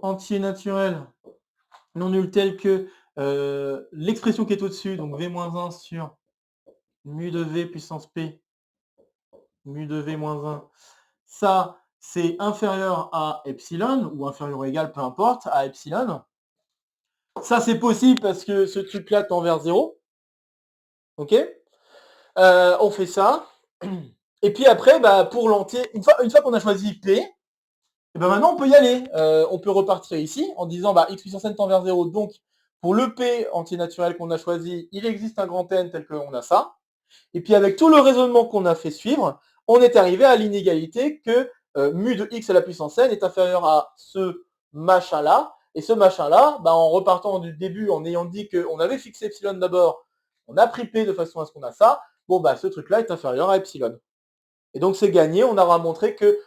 entier naturel non nul tel que l'expression qui est au-dessus, donc V-1 sur mu de V puissance P, mu de V-1, ça c'est inférieur à epsilon, ou inférieur ou égal, peu importe, à epsilon. Ça c'est possible parce que ce truc-là tend vers 0. Ok, on fait ça. Et puis après, pour l'entier, une fois qu'on a choisi P, et maintenant on peut y aller. On peut repartir ici en disant x puissance n tend vers 0. Donc pour le P entier naturel qu'on a choisi, il existe un grand N tel qu'on a ça. Et puis avec tout le raisonnement qu'on a fait suivre, on est arrivé à l'inégalité que mu de x à la puissance n est inférieur à ce machin-là. Et ce machin-là, en repartant du début, en ayant dit qu'on avait fixé epsilon d'abord, on a pris P de façon à ce qu'on a ça, ce truc-là est inférieur à epsilon. Et donc c'est gagné, on aura montré que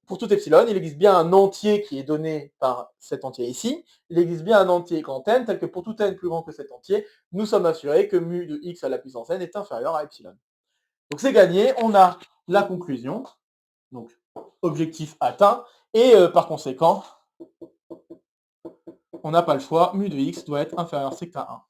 pour tout epsilon, il existe bien un entier qui est donné par cet entier ici, il existe bien un entier grand n, tel que pour tout n plus grand que cet entier, nous sommes assurés que mu de x à la puissance n est inférieur à epsilon. Donc c'est gagné, on a la conclusion, donc objectif atteint, et par conséquent, on n'a pas le choix, mu de x doit être inférieur strict à 1.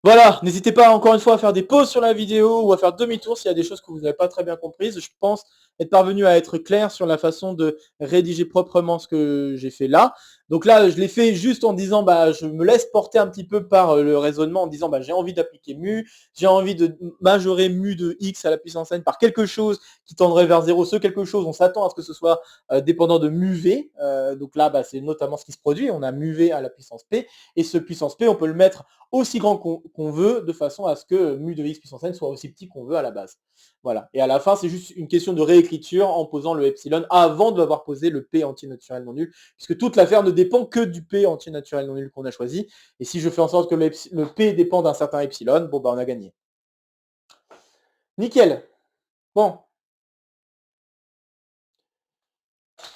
Voilà, n'hésitez pas encore une fois à faire des pauses sur la vidéo ou à faire demi-tour s'il y a des choses que vous n'avez pas très bien comprises. Je pense être parvenu à être clair sur la façon de rédiger proprement ce que j'ai fait là. Donc là, je l'ai fait juste en disant, je me laisse porter un petit peu par le raisonnement en disant, j'ai envie d'appliquer mu, j'ai envie de majorer mu de x à la puissance n par quelque chose qui tendrait vers 0. Ce quelque chose, on s'attend à ce que ce soit dépendant de mu v. Donc là, c'est notamment ce qui se produit. On a mu v à la puissance p. Et ce puissance p, on peut le mettre aussi grand qu'on veut, de façon à ce que mu de x puissance n soit aussi petit qu'on veut à la base. Voilà. Et à la fin, c'est juste une question de réécriture l'écriture en posant le epsilon avant d'avoir posé le P antinaturel non nul, puisque toute l'affaire ne dépend que du P antinaturel non nul qu'on a choisi. Et si je fais en sorte que le P dépend d'un certain epsilon, bon bah on a gagné. Nickel. Bon.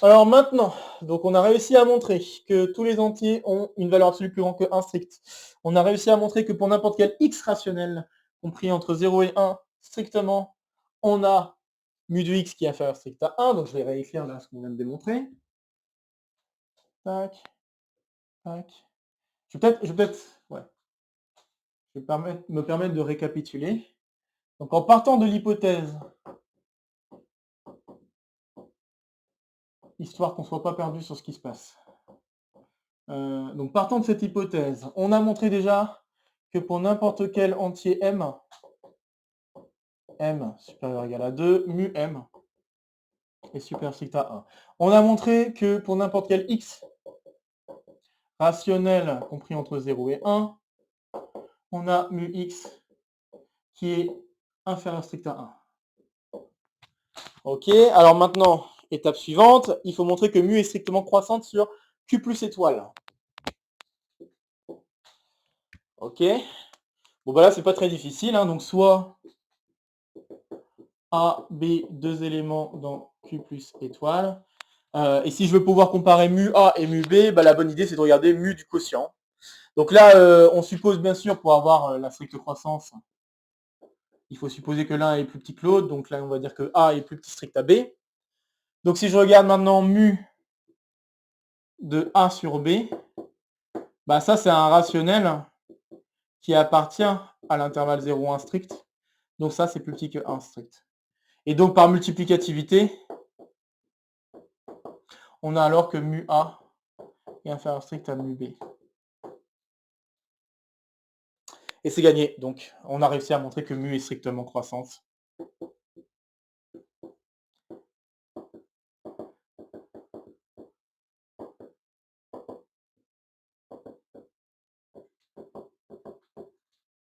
Alors maintenant, donc on a réussi à montrer que tous les entiers ont une valeur absolue plus grande que 1 strict. On a réussi à montrer que pour n'importe quel x rationnel, compris entre 0 et 1, strictement, on a mu de x qui est inférieur strict à 1. Donc je vais réécrire là ce qu'on vient de démontrer. Tac, tac. Ouais. Je vais me permettre de récapituler. Donc en partant de l'hypothèse, histoire qu'on ne soit pas perdu sur ce qui se passe. Donc partant de cette hypothèse, on a montré déjà que pour n'importe quel entier m supérieur ou égal à 2, mu m est supérieur strict à 1. On a montré que pour n'importe quel x rationnel compris entre 0 et 1, on a mu x qui est inférieur strict à 1. Ok, alors maintenant, étape suivante, il faut montrer que mu est strictement croissante sur q plus étoile. Ok, bon bah là c'est pas très difficile, hein, donc soit A, B, deux éléments dans Q plus étoile. Et si je veux pouvoir comparer mu A et mu B, bah, la bonne idée c'est de regarder mu du quotient. Donc là, on suppose bien sûr pour avoir la stricte croissance, il faut supposer que l'un est plus petit que l'autre. Donc là, on va dire que A est plus petit strict à B. Donc si je regarde maintenant mu de A sur B, bah ça c'est un rationnel qui appartient à l'intervalle 0,1 strict. Donc ça c'est plus petit que 1 strict. Et donc par multiplicativité, on a alors que mu A est inférieur strict à mu B. Et c'est gagné. Donc on a réussi à montrer que mu est strictement croissante.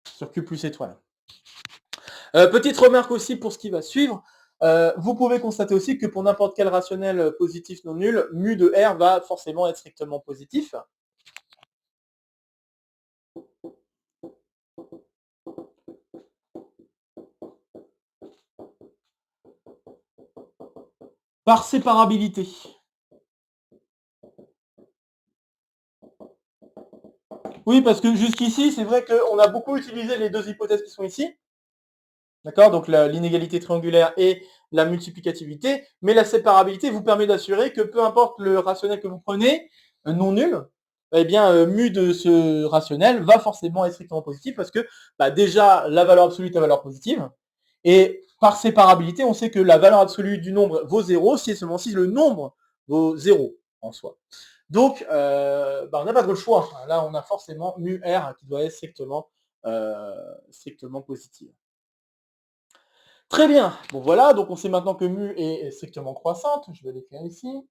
Sur Q plus étoile. Petite remarque aussi pour ce qui va suivre. Vous pouvez constater aussi que pour n'importe quel rationnel positif non nul, mu de R va forcément être strictement positif. Par séparabilité. Oui, parce que jusqu'ici, c'est vrai qu'on a beaucoup utilisé les deux hypothèses qui sont ici. D'accord? Donc l'inégalité triangulaire et la multiplicativité. Mais la séparabilité vous permet d'assurer que peu importe le rationnel que vous prenez, non nul, eh bien, mu de ce rationnel va forcément être strictement positif parce que bah, déjà, la valeur absolue est la valeur positive. Et par séparabilité, on sait que la valeur absolue du nombre vaut 0 si et seulement si le nombre vaut 0 en soi. Donc, bah, on n'a pas de choix. Là, on a forcément mu R qui doit être strictement positive. Très bien. Bon voilà, donc on sait maintenant que mu est strictement croissante. Je vais l'écrire ici.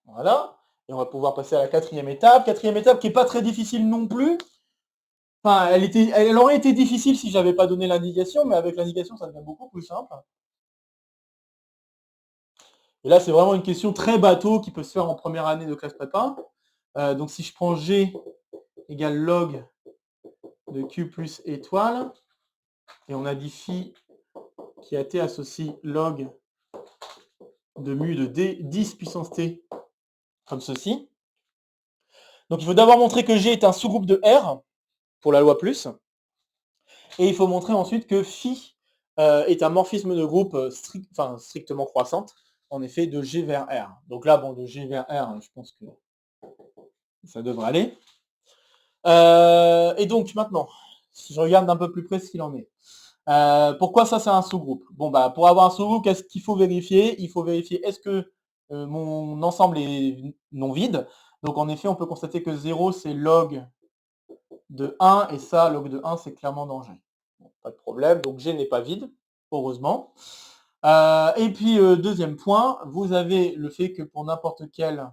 Voilà. Et on va pouvoir passer à la quatrième étape. Quatrième étape qui n'est pas très difficile non plus. Enfin, elle aurait été difficile si je n'avais pas donné l'indication, mais avec l'indication, ça devient beaucoup plus simple. Et là, c'est vraiment une question très bateau qui peut se faire en première année de classe prépa. Donc si je prends G égale log de Q plus étoile, et on a dit phi qui a été associé log de mu de D 10 puissance T, comme ceci. Donc il faut d'abord montrer que G est un sous-groupe de R, pour la loi plus, et il faut montrer ensuite que phi est un morphisme de groupe strictement croissante, en effet, de G vers R. Donc là, bon, de G vers R, je pense que ça devrait aller. Et donc maintenant, si je regarde d'un peu plus près ce qu'il en est. Pourquoi ça c'est un sous-groupe? Bon bah pour avoir un sous-groupe, qu'est-ce qu'il faut vérifier? Il faut vérifier est-ce que mon ensemble est non vide. Donc en effet, on peut constater que 0 c'est log de 1 et ça, log de 1 c'est clairement dans G. Bon, pas de problème, donc G n'est pas vide, heureusement. Et puis deuxième point, vous avez le fait que pour n'importe quel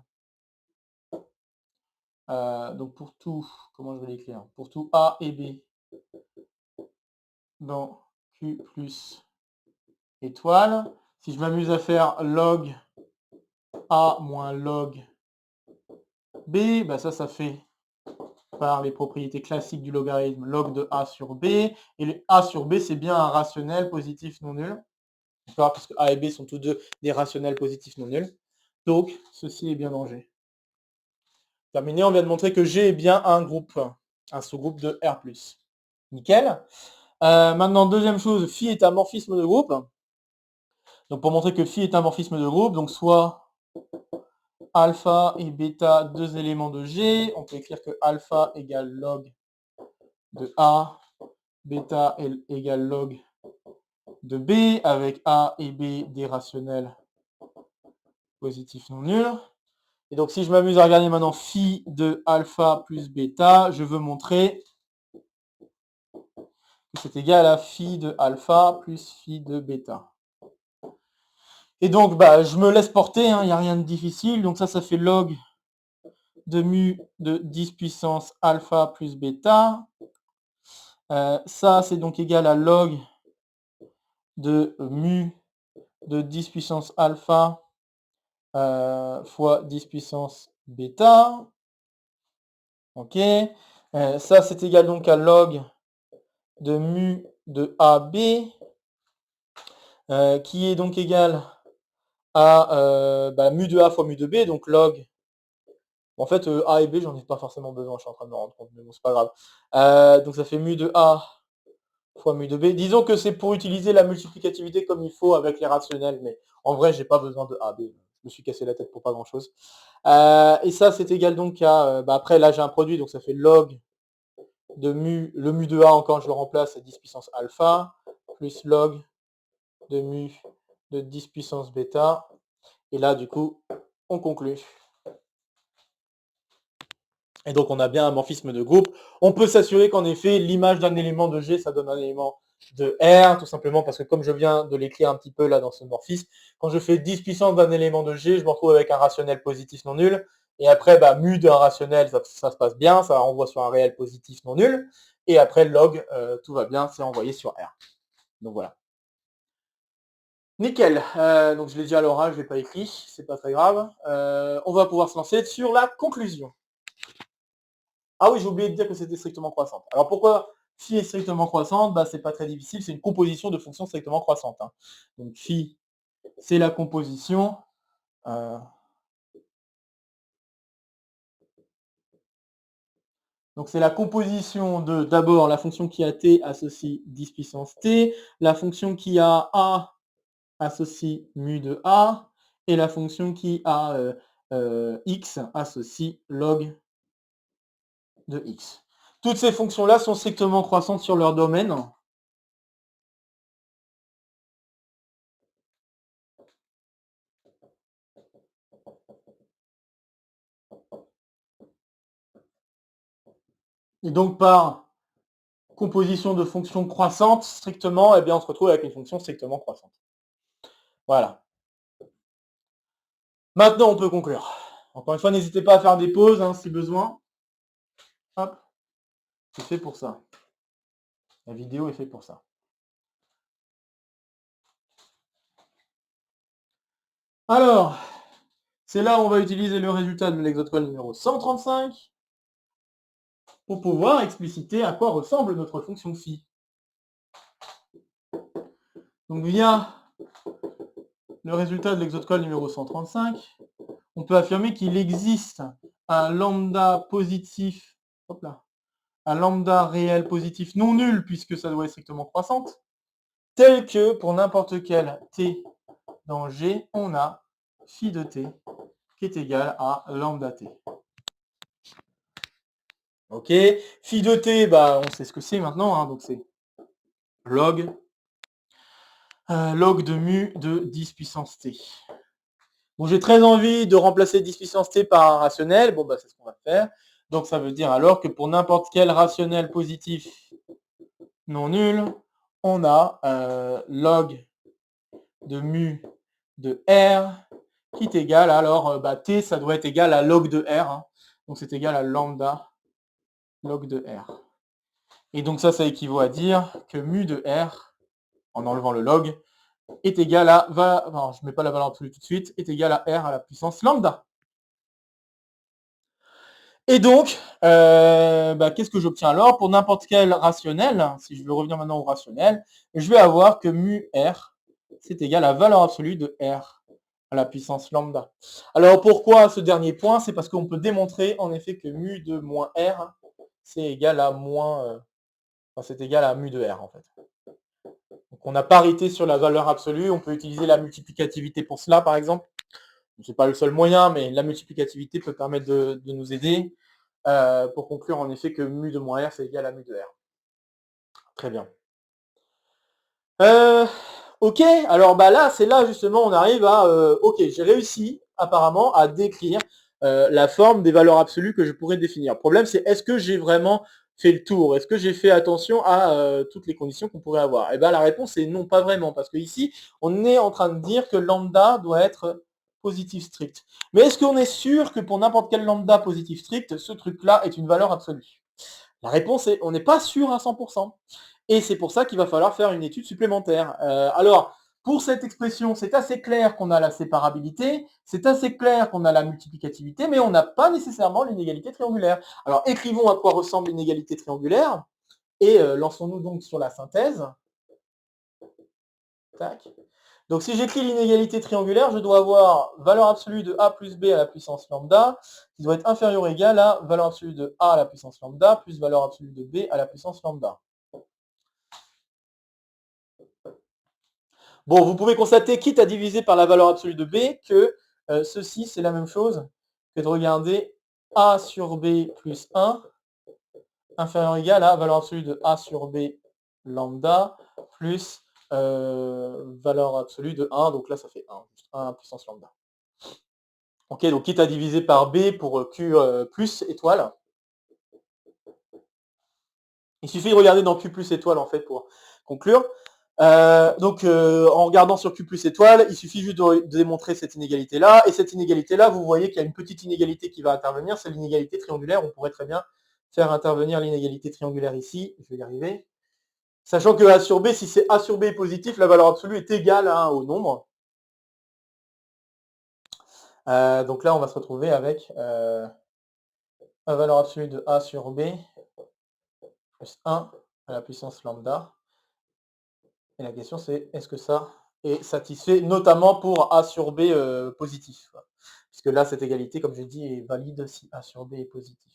donc pour tout, comment je vais l'écrire? Pour tout A et B dans Q plus étoile. Si je m'amuse à faire log A moins log B, bah ça fait par les propriétés classiques du logarithme log de A sur B. Et le A sur B, c'est bien un rationnel positif non nul. D'accord, parce que A et B sont tous deux des rationnels positifs non nuls. Donc, ceci est bien en G. Terminé, on vient de montrer que G est bien un groupe, un sous-groupe de R+. Nickel. Maintenant, deuxième chose, phi est un morphisme de groupe. Donc, pour montrer que phi est un morphisme de groupe, donc soit alpha et bêta, deux éléments de G, on peut écrire que alpha égale log de A, bêta égale log de B, avec A et B des rationnels positifs non nuls. Et donc, si je m'amuse à regarder maintenant phi de alpha plus bêta, je veux montrer que c'est égal à phi de alpha plus phi de bêta. Et donc, bah, je me laisse porter, il n'y a rien de difficile. Donc ça fait log de mu de 10 puissance alpha plus bêta. Ça, c'est donc égal à log de mu de 10 puissance alpha fois 10 puissance bêta. Ok. Ça, c'est égal donc à log de mu de AB, qui est donc égal à mu de A fois mu de B, donc log. En fait, A et B, j'en ai pas forcément besoin, je suis en train de me rendre compte, mais bon, c'est pas grave. Donc ça fait mu de A fois mu de B. Disons que c'est pour utiliser la multiplicativité comme il faut avec les rationnels, mais en vrai, j'ai pas besoin de A, B. Je me suis cassé la tête pour pas grand-chose. Et ça, c'est égal donc à... après, là, j'ai un produit, donc ça fait log de mu, le mu de A, encore, je le remplace à 10 puissance alpha, plus log de mu de 10 puissance bêta. Et là, du coup, on conclut. Et donc, on a bien un morphisme de groupe. On peut s'assurer qu'en effet, l'image d'un élément de G, ça donne un élément de R, tout simplement parce que comme je viens de l'écrire un petit peu là dans ce morphisme, quand je fais 10 puissance d'un élément de G, je me retrouve avec un rationnel positif non nul. Et après, mu d'un rationnel, ça se passe bien, ça renvoie sur un réel positif non nul. Et après, log, tout va bien, c'est envoyé sur R. Donc voilà. Nickel. Donc je l'ai dit à l'oral, je ne l'ai pas écrit, c'est pas très grave. On va pouvoir se lancer sur la conclusion. Ah oui, j'ai oublié de dire que c'était strictement croissante. Alors pourquoi phi est strictement croissante? C'est pas très difficile, c'est une composition de fonctions strictement croissantes. Donc phi, c'est la composition. Donc c'est la composition de d'abord la fonction qui a t associe 10 puissance t, la fonction qui a a associe mu de a, et la fonction qui a x associe log de x. Toutes ces fonctions-là sont strictement croissantes sur leur domaine. Et donc par composition de fonctions croissantes strictement, eh bien on se retrouve avec une fonction strictement croissante. Voilà. Maintenant on peut conclure. Encore une fois, n'hésitez pas à faire des pauses si besoin. Hop. C'est fait pour ça. La vidéo est faite pour ça. Alors, c'est là où on va utiliser le résultat de l'exotocole numéro 135 pour pouvoir expliciter à quoi ressemble notre fonction phi. Donc via le résultat de l'exotocole numéro 135, on peut affirmer qu'il existe un lambda positif, hop là, un lambda réel positif non nul, puisque ça doit être strictement croissante, tel que pour n'importe quel t dans G, on a phi de t qui est égal à lambda t. Ok, phi de t, on sait ce que c'est maintenant, donc c'est log de mu de 10 puissance t. Bon, j'ai très envie de remplacer 10 puissance t par un rationnel, c'est ce qu'on va faire. Donc ça veut dire alors que pour n'importe quel rationnel positif non nul, on a log de mu de R qui est égal, alors t ça doit être égal à log de R, donc c'est égal à lambda log de R. Et donc ça équivaut à dire que mu de R en enlevant le log, est égal à, non, je ne mets pas la valeur absolue tout de suite, est égal à R à la puissance lambda. Et donc, qu'est-ce que j'obtiens alors? Pour n'importe quel rationnel, si je veux revenir maintenant au rationnel, je vais avoir que mu R, c'est égal à valeur absolue de R à la puissance lambda. Alors pourquoi ce dernier point? C'est parce qu'on peut démontrer en effet que mu de moins R, c'est égal à c'est égal à mu de R en fait. Donc on a parité sur la valeur absolue, on peut utiliser la multiplicativité pour cela par exemple. Ce n'est pas le seul moyen, mais la multiplicativité peut permettre de nous aider pour conclure en effet que mu de moins R c'est égal à mu de R. Très bien. Ok, alors là, c'est là justement on arrive à ok, j'ai réussi apparemment à décrire la forme des valeurs absolues que je pourrais définir. Le problème c'est est-ce que j'ai vraiment fait le tour? Est-ce que j'ai fait attention à toutes les conditions qu'on pourrait avoir? Et la réponse est non, pas vraiment, parce que ici on est en train de dire que lambda doit être positif strict. Mais est-ce qu'on est sûr que pour n'importe quel lambda positif strict, ce truc-là est une valeur absolue? La réponse est on n'est pas sûr à 100%. Et c'est pour ça qu'il va falloir faire une étude supplémentaire. Alors, pour cette expression, c'est assez clair qu'on a la séparabilité, c'est assez clair qu'on a la multiplicativité, mais on n'a pas nécessairement l'inégalité triangulaire. Alors, écrivons à quoi ressemble l'inégalité triangulaire, et lançons-nous donc sur la synthèse. Tac. Donc si j'écris l'inégalité triangulaire, je dois avoir valeur absolue de a plus b à la puissance lambda, qui doit être inférieure ou égale à valeur absolue de a à la puissance lambda, plus valeur absolue de b à la puissance lambda. Bon, vous pouvez constater, quitte à diviser par la valeur absolue de b, que ceci, c'est la même chose que de regarder a sur b plus 1, inférieur ou égal à valeur absolue de a sur b lambda, plus valeur absolue de 1, donc là, ça fait 1, juste 1 puissance lambda. Ok, donc quitte à diviser par b pour q plus étoile, il suffit de regarder dans Q plus étoile en fait pour conclure. En regardant sur Q plus étoile, il suffit juste de démontrer cette inégalité-là. Et cette inégalité-là, vous voyez qu'il y a une petite inégalité qui va intervenir, c'est l'inégalité triangulaire. On pourrait très bien faire intervenir l'inégalité triangulaire ici. Je vais y arriver. Sachant que A sur B, si c'est A sur B est positif, la valeur absolue est égale à 1 au nombre. Donc là, on va se retrouver avec la valeur absolue de A sur B plus 1 à la puissance lambda. Et la question c'est, est-ce que ça est satisfait, notamment pour A sur B positif. Puisque là, cette égalité, comme j'ai dit, est valide si A sur B est positif.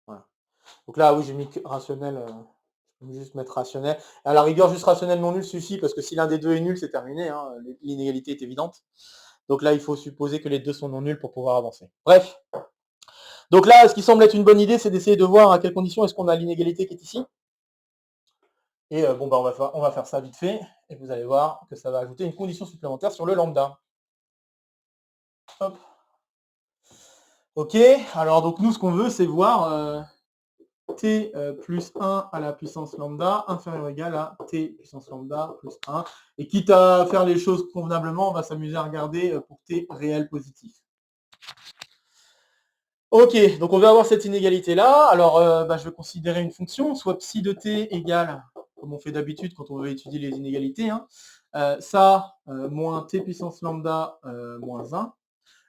Voilà. Donc là, oui, j'ai mis rationnel, je peux juste mettre rationnel. À la rigueur, juste rationnel non nul suffit, parce que si l'un des deux est nul, c'est terminé, hein, l'inégalité est évidente. Donc là, il faut supposer que les deux sont non nuls pour pouvoir avancer. Bref. Donc là, ce qui semble être une bonne idée, c'est d'essayer de voir à quelles conditions est-ce qu'on a l'inégalité qui est ici. Et on va faire ça vite fait, et vous allez voir que ça va ajouter une condition supplémentaire sur le lambda. Hop. Ok, alors donc nous, ce qu'on veut, c'est voir t plus 1 à la puissance lambda inférieur ou égal à t puissance lambda plus 1. Et quitte à faire les choses convenablement, on va s'amuser à regarder pour t réel positif. Ok, donc on va avoir cette inégalité-là. Alors, je vais considérer une fonction, soit psi de t égale, comme on fait d'habitude quand on veut étudier les inégalités, hein, ça, moins t puissance lambda moins 1.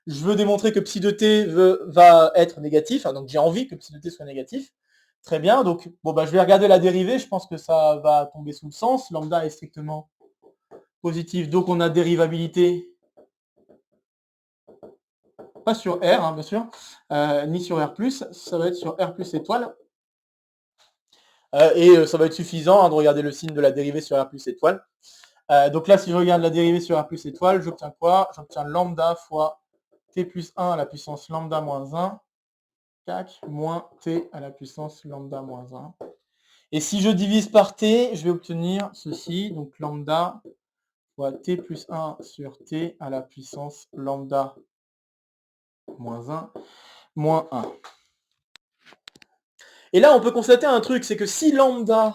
Je veux démontrer que psi de t va être négatif, hein, donc j'ai envie que psi de t soit négatif. Très bien, donc je vais regarder la dérivée, je pense que ça va tomber sous le sens. Lambda est strictement positif, donc on a dérivabilité, pas sur R, hein, bien sûr, ni sur R+, ça va être sur R plus étoile. Et ça va être suffisant hein, de regarder le signe de la dérivée sur R plus étoile. Donc là, si je regarde la dérivée sur R plus étoile, j'obtiens quoi? J'obtiens lambda fois t plus 1 à la puissance lambda moins 1, moins t à la puissance lambda moins 1. Et si je divise par t, je vais obtenir ceci, donc lambda fois t plus 1 sur t à la puissance lambda moins 1, moins 1. Et là, on peut constater un truc, c'est que si lambda,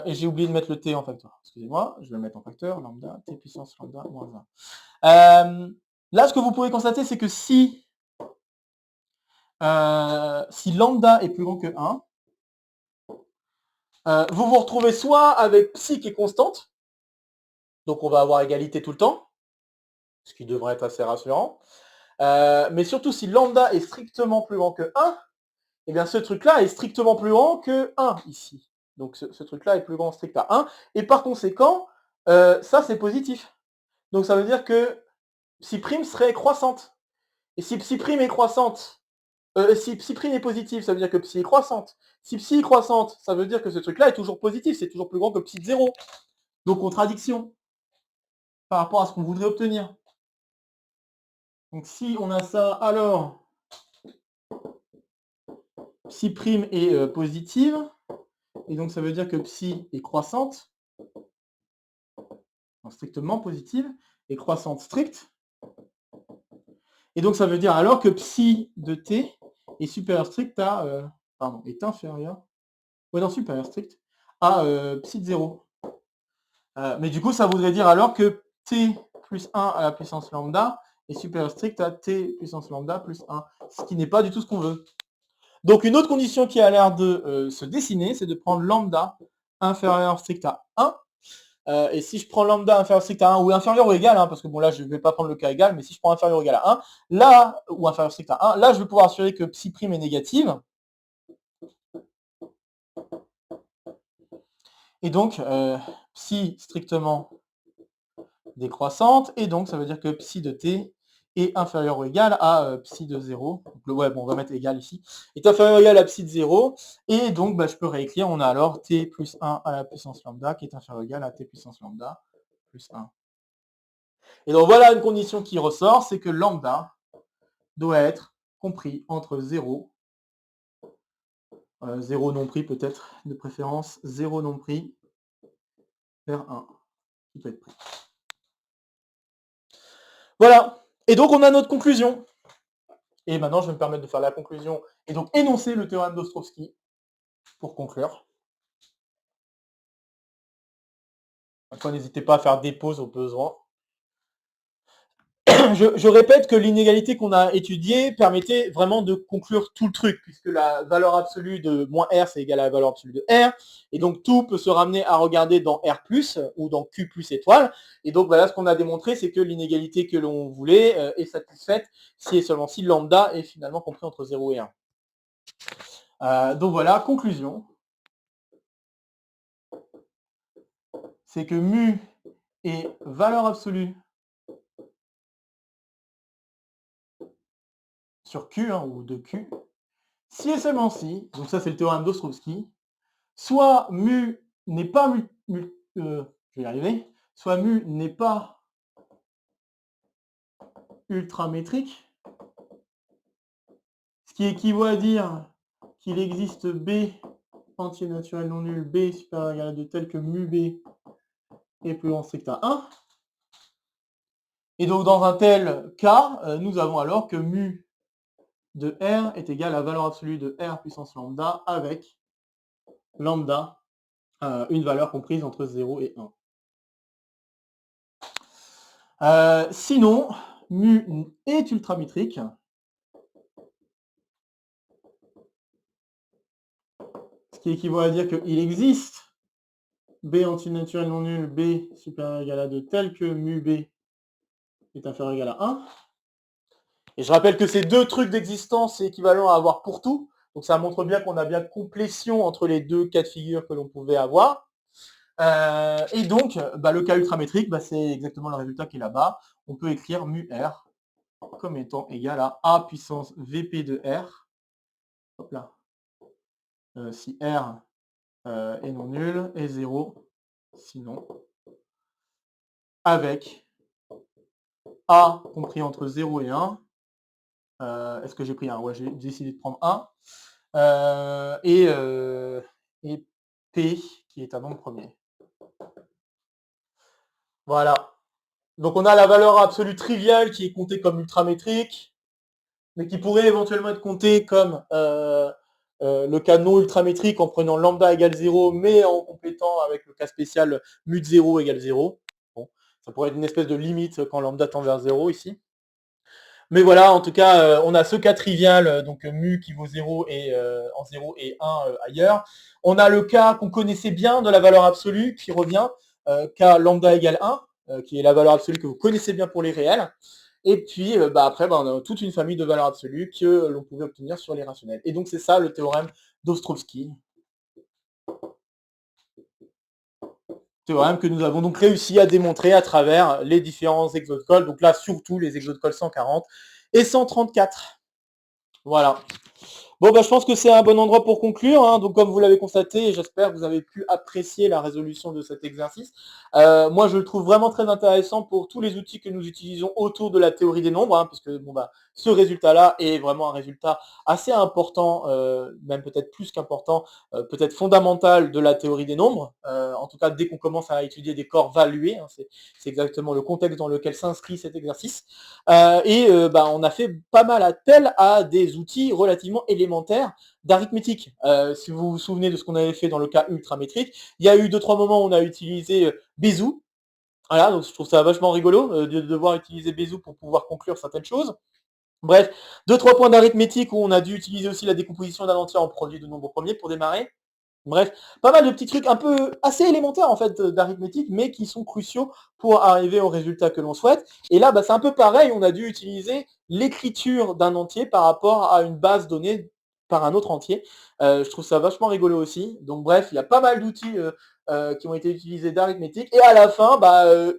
et j'ai oublié de mettre le t en facteur, excusez-moi, je vais le mettre en facteur, lambda, t puissance lambda moins 1. Là, ce que vous pouvez constater, c'est que si lambda est plus grand que 1, Vous vous retrouvez soit avec psi qui est constante, donc on va avoir égalité tout le temps, ce qui devrait être assez rassurant. Mais surtout si lambda est strictement plus grand que 1, eh bien ce truc-là est strictement plus grand que 1 ici. Donc ce truc-là est plus grand strict à 1. Et par conséquent, ça c'est positif. Donc ça veut dire que psi' serait croissante. Et si psi' est croissante, si psi' est positif, ça veut dire que psi est croissante. Si psi est croissante, ça veut dire que ce truc-là est toujours positif, c'est toujours plus grand que psi de 0. Donc contradiction par rapport à ce qu'on voudrait obtenir. Donc si on a ça, alors psi' est positive, et donc ça veut dire que psi est croissante, strictement positive, et croissante stricte. Et donc ça veut dire alors que psi de t est supérieur strict à, est inférieur, supérieur strict à psi de 0. Mais du coup, ça voudrait dire alors que t plus 1 à la puissance lambda est supérieur strict à t puissance lambda plus 1, ce qui n'est pas du tout ce qu'on veut. Donc une autre condition qui a l'air de se dessiner, c'est de prendre lambda inférieur strict à 1. Et si je prends lambda inférieur strict à 1, ou inférieur ou égal, parce que bon là je ne vais pas prendre le cas égal, mais si je prends inférieur ou égal à 1, là, ou inférieur strict à 1, là je vais pouvoir assurer que psi' est négative. Et donc, psi strictement décroissante, et donc ça veut dire que psi de t est inférieur ou égal à psi de 0. Donc, on va mettre égal ici. Est inférieur ou égal à psi de 0, et donc je peux réécrire, on a alors t plus 1 à la puissance lambda qui est inférieur ou égal à t puissance lambda plus 1. Et donc voilà une condition qui ressort, c'est que lambda doit être compris entre 0, 0 non pris peut-être, de préférence 0 non pris vers 1, qui peut être pris. Voilà. Et donc on a notre conclusion. Et maintenant je vais me permettre de faire la conclusion et donc énoncer le théorème d'Ostrowski pour conclure. Après, n'hésitez pas à faire des pauses au besoin. Je répète que l'inégalité qu'on a étudiée permettait vraiment de conclure tout le truc, puisque la valeur absolue de moins R, c'est égal à la valeur absolue de R, et donc tout peut se ramener à regarder dans R+, ou dans Q plus étoile, et donc voilà ce qu'on a démontré, c'est que l'inégalité que l'on voulait est satisfaite si et seulement si lambda est finalement compris entre 0 et 1. Donc voilà, conclusion. C'est que mu est valeur absolue sur Q, ou de Q, si et seulement si, donc ça c'est le théorème d'Ostrowski, soit mu n'est pas je vais y arriver, soit mu n'est pas ultramétrique, ce qui équivaut à dire qu'il existe B entier naturel non nul, B supérieur ou égal à 2 tel que mu B est plus grand strict à 1. Et donc dans un tel cas, nous avons alors que mu de R est égal à la valeur absolue de R puissance lambda avec lambda, une valeur comprise entre 0 et 1. Sinon, mu est ultramétrique, ce qui équivaut à dire qu'il existe B antinaturel non nul, B supérieur ou égal à 2 tel que mu B est inférieur ou égal à 1. Et je rappelle que ces deux trucs d'existence, c'est équivalent à avoir pour tout. Donc ça montre bien qu'on a bien complétion entre les deux cas de figure que l'on pouvait avoir. Et donc, le cas ultramétrique, c'est exactement le résultat qui est là-bas. On peut écrire mu R comme étant égal à A puissance Vp de R. Hop là. Si R est non nul, et 0, sinon, avec A compris entre 0 et 1. Est-ce que j'ai pris 1? Ouais, j'ai décidé de prendre 1. Et P qui est un nombre premier. Voilà. Donc on a la valeur absolue triviale qui est comptée comme ultramétrique, mais qui pourrait éventuellement être comptée comme le cas non ultramétrique en prenant lambda égale 0, mais en complétant avec le cas spécial mu de 0 égale 0. Bon, ça pourrait être une espèce de limite quand lambda tend vers 0 ici. Mais voilà, en tout cas, on a ce cas trivial, donc mu qui vaut 0 et en 0 et 1 ailleurs. On a le cas qu'on connaissait bien de la valeur absolue qui revient, k lambda égale 1, qui est la valeur absolue que vous connaissez bien pour les réels. Et puis après, on a toute une famille de valeurs absolues que l'on pouvait obtenir sur les rationnels. Et donc c'est ça le théorème d'Ostrowski. Théorème que nous avons donc réussi à démontrer à travers les différents exocols, donc là surtout les exocols 140 et 134. Voilà. Bon, je pense que c'est un bon endroit pour conclure, hein. Donc, comme vous l'avez constaté, j'espère que vous avez pu apprécier la résolution de cet exercice. Moi, je le trouve vraiment très intéressant pour tous les outils que nous utilisons autour de la théorie des nombres, hein, parce que ce résultat-là est vraiment un résultat assez important, même peut-être plus qu'important, peut-être fondamental de la théorie des nombres. En tout cas, dès qu'on commence à étudier des corps valués, hein, c'est exactement le contexte dans lequel s'inscrit cet exercice. On a fait pas mal appel à des outils relativement élémentaires d'arithmétique. Si vous vous souvenez de ce qu'on avait fait dans le cas ultramétrique, il y a eu 2-3 moments où on a utilisé Bézout. Voilà, donc je trouve ça vachement rigolo de devoir utiliser Bézout pour pouvoir conclure certaines choses. Bref, 2-3 points d'arithmétique où on a dû utiliser aussi la décomposition d'un entier en produit de nombres premiers pour démarrer. Bref, pas mal de petits trucs un peu assez élémentaires en fait d'arithmétique, mais qui sont cruciaux pour arriver au résultat que l'on souhaite. Et là, c'est un peu pareil, on a dû utiliser l'écriture d'un entier par rapport à une base donnée par un autre entier. Je trouve ça vachement rigolo aussi. Donc bref, il y a pas mal d'outils qui ont été utilisés d'arithmétique. Et à la fin,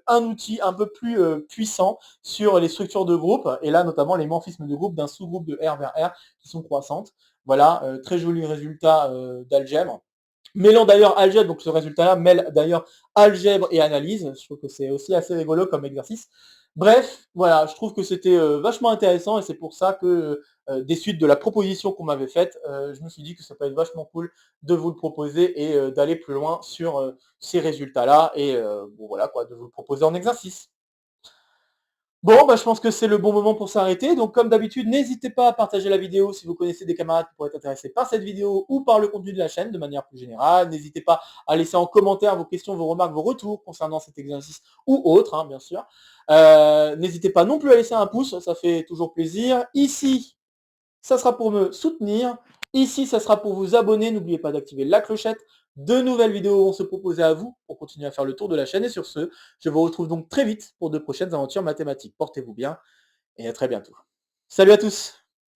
un outil un peu plus puissant sur les structures de groupe, et là notamment les morphismes de groupe d'un sous-groupe de R vers R qui sont croissantes. Voilà, très joli résultat d'algèbre. Mêlant d'ailleurs algèbre, donc ce résultat-là mêle d'ailleurs algèbre et analyse. Je trouve que c'est aussi assez rigolo comme exercice. Bref, voilà, je trouve que c'était vachement intéressant et c'est pour ça que des suites de la proposition qu'on m'avait faite, je me suis dit que ça peut être vachement cool de vous le proposer et d'aller plus loin sur ces résultats-là et voilà quoi, de vous le proposer en exercice. Bon, je pense que c'est le bon moment pour s'arrêter. Donc, comme d'habitude, n'hésitez pas à partager la vidéo si vous connaissez des camarades qui pourraient être intéressés par cette vidéo ou par le contenu de la chaîne de manière plus générale. N'hésitez pas à laisser en commentaire vos questions, vos remarques, vos retours concernant cet exercice ou autre, hein, bien sûr. N'hésitez pas non plus à laisser un pouce, ça fait toujours plaisir. Ici, ça sera pour me soutenir. Ici, ça sera pour vous abonner. N'oubliez pas d'activer la clochette. De nouvelles vidéos vont se proposer à vous pour continuer à faire le tour de la chaîne. Et sur ce, je vous retrouve donc très vite pour de prochaines aventures mathématiques. Portez-vous bien et à très bientôt. Salut à tous!